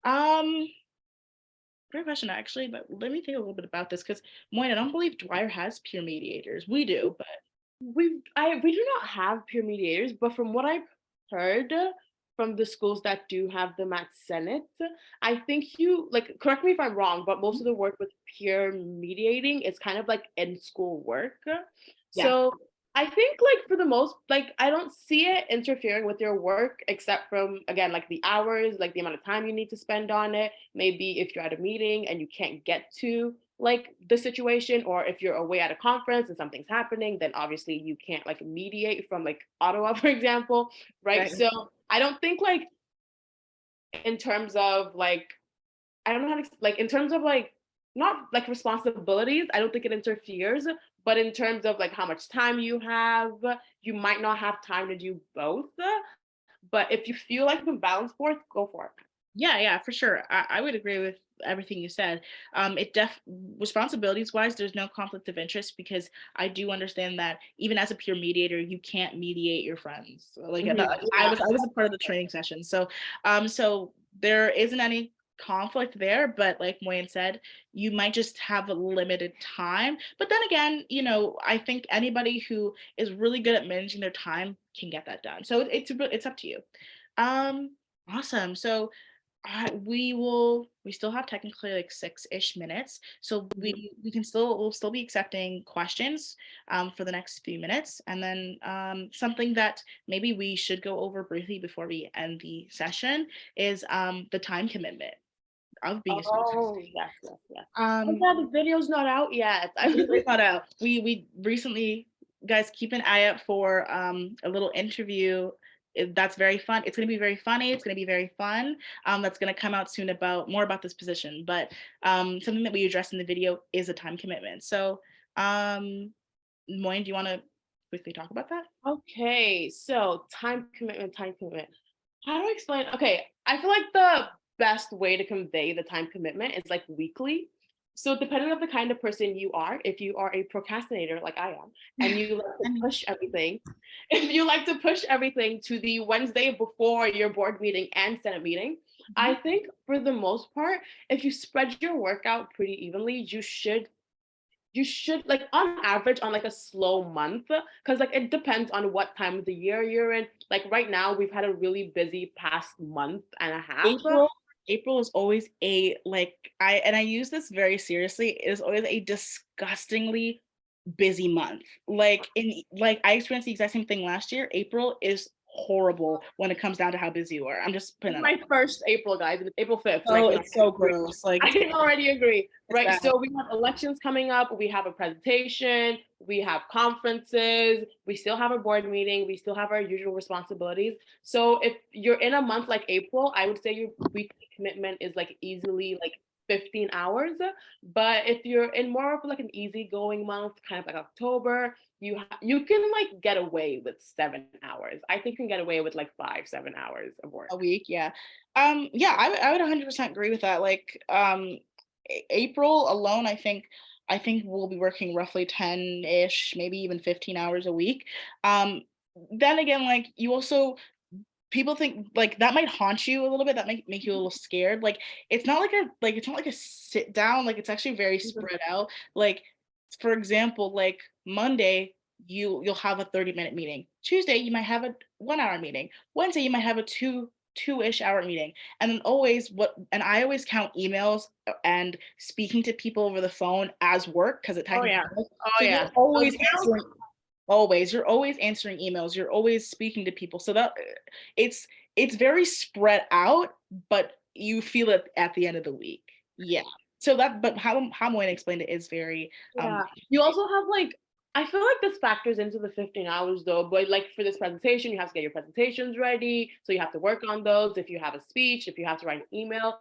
Um, Great question, actually, but let me think a little bit about this because, Moine, I don't believe Dwyer has peer mediators. We do, but We do not have peer mediators, but from what I've heard from the schools that do have them at Senate, I think you like correct me if I'm wrong, but most of the work with peer mediating is kind of like in school work. yes. So I think like for the most like I don't see it interfering with your work except from again like the hours, like the amount of time you need to spend on it. Maybe if you're at a meeting and you can't get to like the situation or if you're away at a conference and something's happening, then obviously you can't like mediate from like Ottawa, for example, right? Right. So I don't think like in terms of like I don't know how to like in terms of like not like responsibilities, I don't think it interferes, but in terms of like how much time you have, you might not have time to do both. But if you feel like you can balance both, go for it. Yeah, yeah, for sure. I would agree with everything you said. It responsibilities wise, there's no conflict of interest because I do understand that even as a peer mediator, you can't mediate your friends. Like Mhm. I Yeah. was a part of the training session, so there isn't any conflict there. But like Moyen said, you might just have a limited time. But then again, I think anybody who is really good at managing their time can get that done. So it's up to you. Um, awesome. So we still have technically like 6-ish minutes, so Mhm. we'll still be accepting questions for the next few minutes, and then something that maybe we should go over briefly before we end the session is the time commitment of being a student Oh, trustee. yes, yes, yes. Oh, Um, yeah, the video's not out yet. I was it's not out. We recently, guys, keep an eye out for a little interview. That's very fun. It's going to be very funny. It's going to be very fun. That's going to come out soon about more about this position. But something that we address in the video is a time commitment. So, Moyne, do you want to quickly talk about that? okay, so time commitment, time commitment. How do I explain? Okay, I feel like the best way to convey the time commitment is like weekly. So depending on the kind of person you are, if you are a procrastinator like I am, and you like to I mean, push everything, if you like to push everything to the Wednesday before your board meeting and Senate meeting, I mhm. think for the most part, if you spread your work out pretty evenly, you should like on average on like a slow month because like it depends on what time of the year you're in. Like right now we've had a really busy past month and a half. April April is always a like I use this very seriously. It is always a disgustingly busy month. Like I experienced the exact same thing last year. April is horrible when it comes down to how busy you are. I'm just putting that out. My first April, guys, and it's April 5th, and I Oh, can it's already so agree. gross. Like I can already agree, it's right? bad. So we have elections coming up, we have a presentation, we have conferences, we still have a board meeting, we still have our usual responsibilities. So if you're in a month like April, I would say your weekly commitment is like easily like 15 hours. But if you're in more of like an easygoing month, kind of like October, you can like get away with 7 hours. I think you can get away with like 5, 7 hours of work. A week, yeah. Yeah, I would 100% agree with that. Like, April alone, I think we'll be working roughly 10-ish, maybe even 15 hours a week. Um, then again, like you also people think like that might haunt you a little bit. That might make you a little scared. Like it's not like a sit down. Like it's actually very spread out. Like for example, like Monday you'll have a 30-minute meeting. Tuesday you might have a 1 hour meeting. Wednesday you might have a two-ish hour meeting. And then I always count emails and speaking to people over the phone as work because it Oh technically yeah. is. Oh So yeah. you're Those always emails. answering you're always answering emails, you're always speaking to people, so that it's it's very spread out, but you feel it at the end of the week. Yeah. So that but how Moyne explained it is very Yeah. You also have like I feel like this factors into the 15 hours though, but like for this presentation, you have to get your presentations ready. So you have to work on those. If you have a speech, if you have to write an email.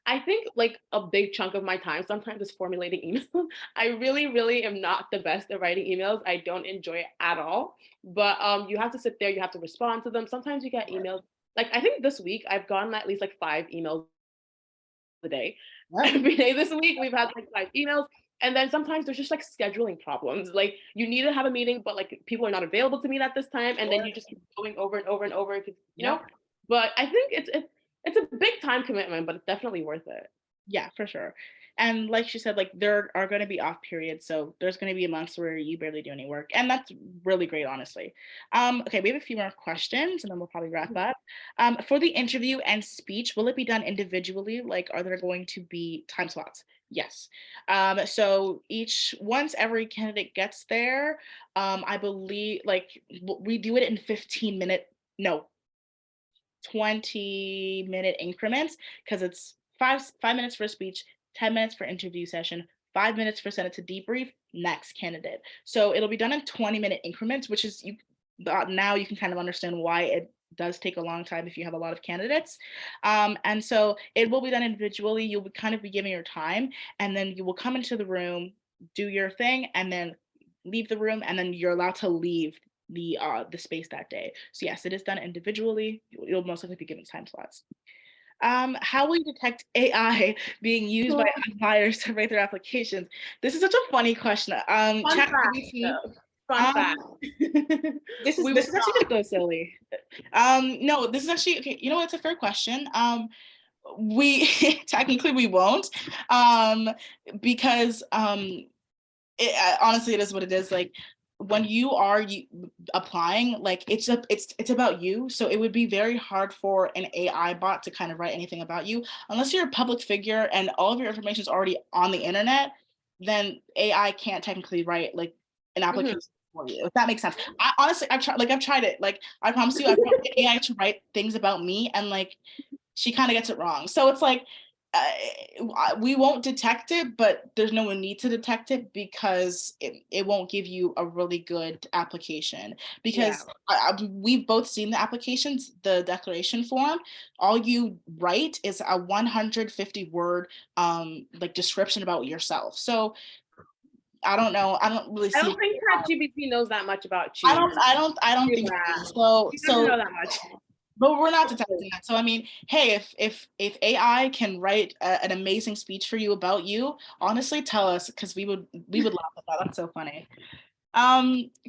I think like a big chunk of my time sometimes is formulating emails. I really, really am not the best at writing emails. I don't enjoy it at all. But you have to sit there, you have to respond to them. Sometimes you get emails. Like I think this week I've gotten at least like 5 emails a day. yeah. Every day this week, we've had like 5 emails. And then sometimes there's just like scheduling problems. Like you need to have a meeting, but like people are not available to meet at this time. And then you just keep going over and over and over, Yep. But I think it's a big time commitment, but it's definitely worth it. Yeah, for sure. And like she said, like there are going to be off periods, so there's going to be months where you barely do any work, and that's really great, honestly. Okay, we have a few more questions, and then we'll probably wrap up. For the interview and speech, will it be done individually? Like, are there going to be time slots? Yes. So once every candidate gets there, I believe like we do it in 15-minute, no, 20-minute increments because it's 5 minutes for a speech, 10 minutes for interview session, 5 minutes for Senate to debrief, next candidate. So it'll be done in 20-minute increments, which is now you can kind of understand why it does take a long time if you have a lot of candidates. And so it will be done individually. You'll kind of be giving your time, and then you will come into the room, do your thing, and then leave the room, and then you're allowed to leave the space that day. So yes, it is done individually. You'll most likely be given time slots. How will you detect AI being used by Cool. appliers to rate their applications? This is such a funny question. Fun fact, ChatGPT. though. Fun fact. Um, We this will is actually not go silly. no, this is actually okay. You know what? It's a fair question. We technically we won't, because honestly, it is what it is. Like when you applying, like it's about you. So it would be very hard for an AI bot to kind of write anything about you unless you're a public figure and all of your information is already on the internet. Then AI can't technically write like an Mhm. application for you. If that makes sense. I honestly, I've tried it. Like I promise you, I've tried to get AI to write things about me, and like she kind of gets it wrong. So it's like we won't detect it, but there's no need to detect it because it won't give you a really good application. Yeah. Because we've both seen the applications, the declaration form. All you write is a 150 word like description about yourself. So I don't know. I don't really I see. don't think ChatGPT knows that much about I you. don't. I don't. I don't think Yeah. so. He doesn't So know that much. but we're not detecting that. So I mean, hey, if AI can write an amazing speech for you about you, honestly, tell us because we would laugh at that. That's so funny.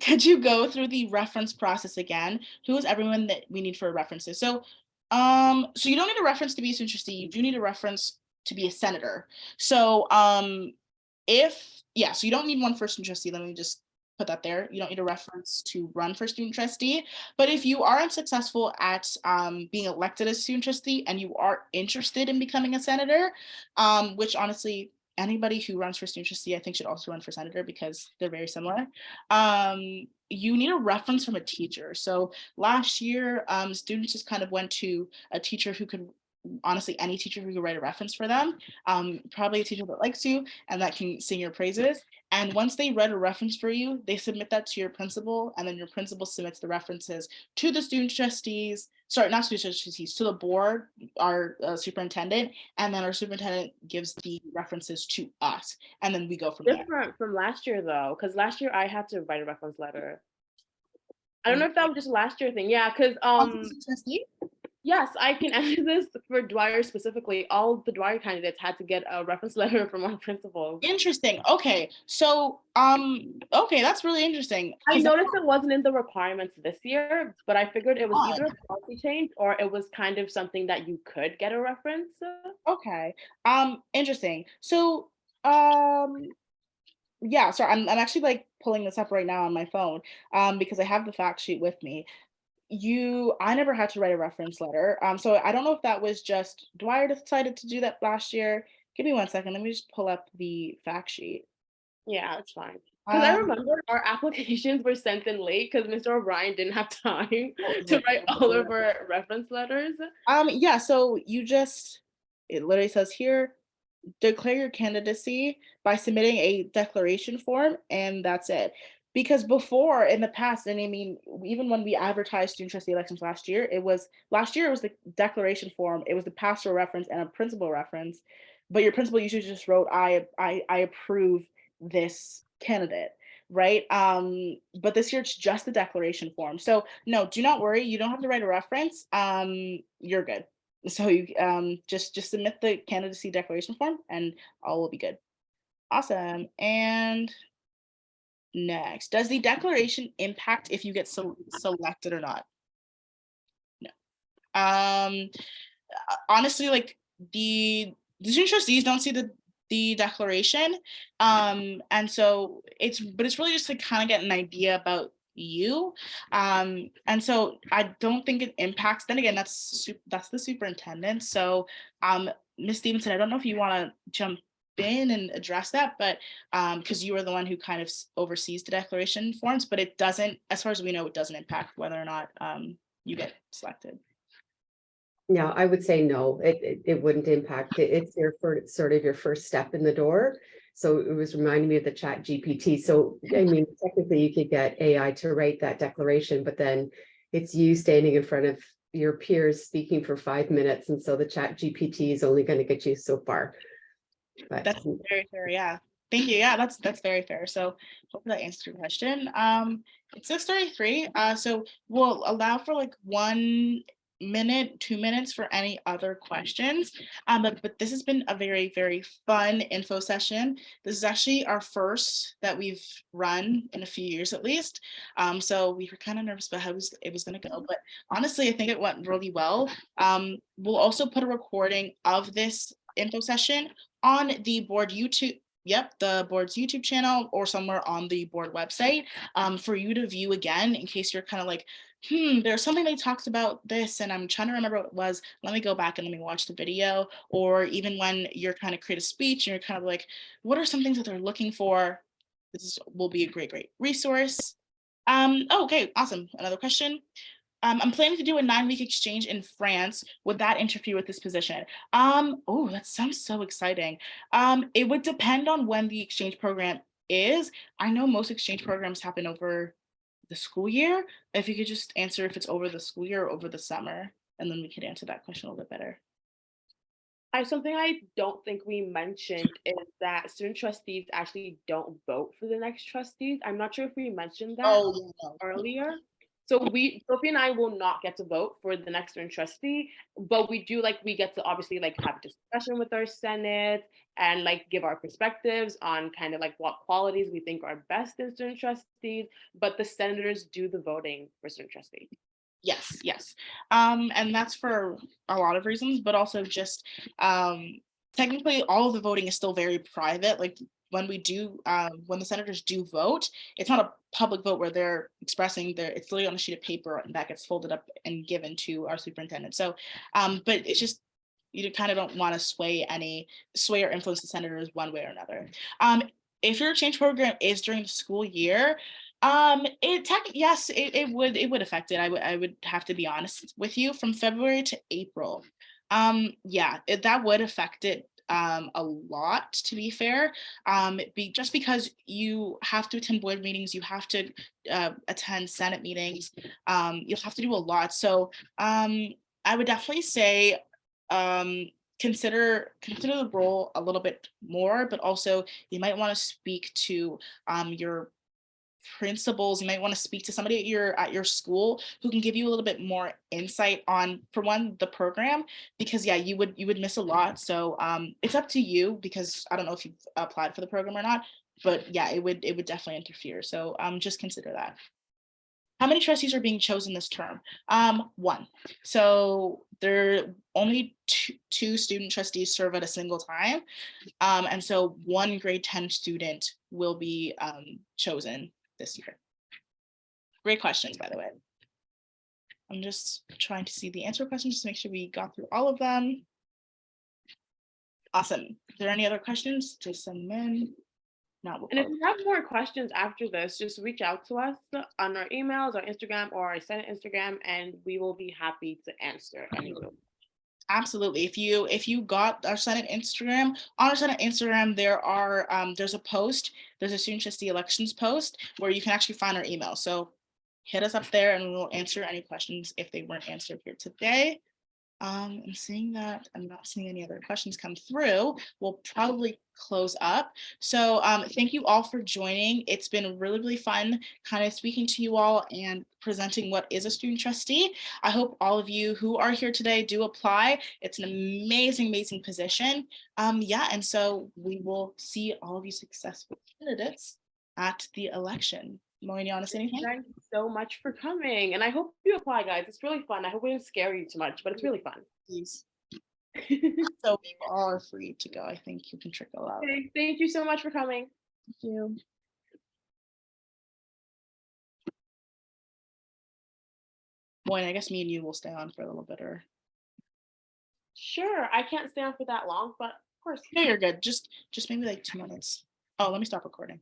Could you go through the reference process again? Who is everyone that we need for references? So you don't need a reference to be a student trustee. You do need a reference to be a senator. So so you don't need one for student trustee. Let me just put that there. You don't need a reference to run for student trustee. But if you are unsuccessful at being elected as student trustee and you are interested in becoming a senator, which honestly, anybody who runs for student trustee, I think should also run for senator because they're very similar. You need a reference from a teacher. So last year, students just kind of went to a teacher who could, honestly, any teacher who could write a reference for them, probably a teacher that likes you and that can sing your praises. And once they read a reference for you, they submit that to your principal, and then your principal submits the references to the student trustees. Sorry, not student trustees, to the board, our superintendent, and then our superintendent gives the references to us, and then we go from there. Different from last year though, because last year I had to write a reference letter. I don't know if that was just a last year thing. Yeah, because Trustee? yes, I can answer this for Dwyer specifically. All the Dwyer candidates had to get a reference letter from our principals. Interesting. Okay, so okay, that's really interesting I because noticed it wasn't in the requirements this year, but I figured it was either a policy change or it was kind of something that you could get a reference. okay, interesting. So um yeah, sorry, I'm actually like pulling this up right now on my phone because I have the fact sheet with me. I never had to write a reference letter. So I don't know if that was just Dwyer decided to do that last year. Give me 1 second. Let me just pull up the fact sheet. Yeah, it's fine. Because I Um, remember our applications were sent in late because Mr. O'Brien didn't have time oh, to right. write all of our reference letters. Yeah, so it literally says here, declare your candidacy by submitting a declaration form, and that's it. Because before in the past, and I mean, even when we advertised student trustee elections last year it was the declaration form, it was the pastoral reference and a principal reference, but your principal usually just wrote, I approve this candidate, right? But this year it's just the declaration form. So no, do not worry, you don't have to write a reference. You're good. So you just submit the candidacy declaration form and all will be good. Awesome. And next, does the declaration impact if you get selected or not? No. Honestly, like the student trustees don't see the declaration, and so it's really just to kind of get an idea about you, and so I don't think it impacts. Then again, that's the superintendent. So, Ms. Stevenson, I don't know if you want to jump been and addressed that, but because you are the one who kind of oversees the declaration forms, but it doesn't, as far as we know, it doesn't impact whether or not you get selected. Yeah, I would say no, it wouldn't impact it. It's your first, sort of your first step in the door. So it was reminding me of the Chat GPT. So I mean, technically you could get AI to write that declaration, but then it's you standing in front of your peers speaking for 5 minutes. And so the Chat GPT is only going to get you so far. But That's very fair. Yeah. Thank you. Yeah, that's very fair. So hopefully that answers your question. It's 6:33. So we'll allow for like 1 minute, 2 minutes for any other questions. But this has been a very, very fun info session. This is actually our first that we've run in a few years at least. So we were kind of nervous about how it was going to go, but honestly, I think it went really well. We'll also put a recording of this info session on the board YouTube. Yep, the board's YouTube channel or somewhere on the board website for you to view again in case you're kind of like, there's something they talked about this and I'm trying to remember what it was. Let me go back and let me watch the video. Or even when you're trying to create a speech and you're kind of like, what are some things that they're looking for? Will be a great, great resource. Okay, awesome. Another question. I'm planning to do a 9-week exchange in France. Would that interfere with this position? Oh, that sounds so exciting. It would depend on when the exchange program is. I know most exchange programs happen over the school year. If you could just answer if it's over the school year or over the summer, and then we could answer that question a little bit better. Something I don't think we mentioned is that student trustees actually don't vote for the next trustees. I'm not sure if we mentioned that Oh, yeah, no. earlier. So Sophie and I will not get to vote for the next student trustee, but we get to obviously like have a discussion with our Senate and like give our perspectives on kind of like what qualities we think are best in student trustees, but the senators do the voting for student trustees. Yes, yes. And that's for a lot of reasons, but also just technically all of the voting is still very private. Like when when the senators do vote, it's not a public vote where they're expressing it's literally on a sheet of paper and that gets folded up and given to our superintendent. So, but it's just you kind of don't want to sway or influence the senators one way or another. If your change program is during the school year, yes, it would affect it. I would have to be honest with you from February to April. Yeah, that would affect it a lot, to be fair. Just because you have to attend board meetings, you have to attend Senate meetings, you'll have to do a lot. So I would definitely say consider the role a little bit more, but also you might want to speak to your principals. You might want to speak to somebody at your school who can give you a little bit more insight on, for one, the program, because yeah, you would miss a lot. So it's up to you, because I don't know if you've applied for the program or not, but yeah, it would definitely interfere. So just consider that. How many trustees are being chosen this term? One. So there are only two student trustees serve at a single time. And so one grade 10 student will be chosen this year. Great questions, by the way. I'm just trying to see the answer questions to make sure we got through all of them. Awesome. Are there any other questions? Just send them in. No, And if you have more questions after this, just reach out to us on our emails, our Instagram, or our Senate Instagram, and we will be happy to answer any of them. Absolutely. If you got our Senate Instagram, on our Senate Instagram, there's a post, there's a student trustee elections post where you can actually find our email. So hit us up there and we'll answer any questions if they weren't answered here today. I'm seeing that I'm not seeing any other questions come through. We'll probably close up. So thank you all for joining. It's been really, really fun kind of speaking to you all and presenting what is a student trustee. I hope all of you who are here today do apply. It's an amazing, amazing position. Yeah, and so we will see all of you successful candidates at the election. Maureen, you want to say anything? Thank you so much for coming. And I hope you apply, guys. It's really fun. I hope we didn't scare you too much, but it's really fun. Please. So we all are free to go. I think you can trickle out. Okay, thank you so much for coming. Thank you. Moine, I guess me and you will stay on for a little bit, or Sure, I can't stay on for that long, but course. No, you're good. Just maybe like 2 minutes. Oh, let me stop recording.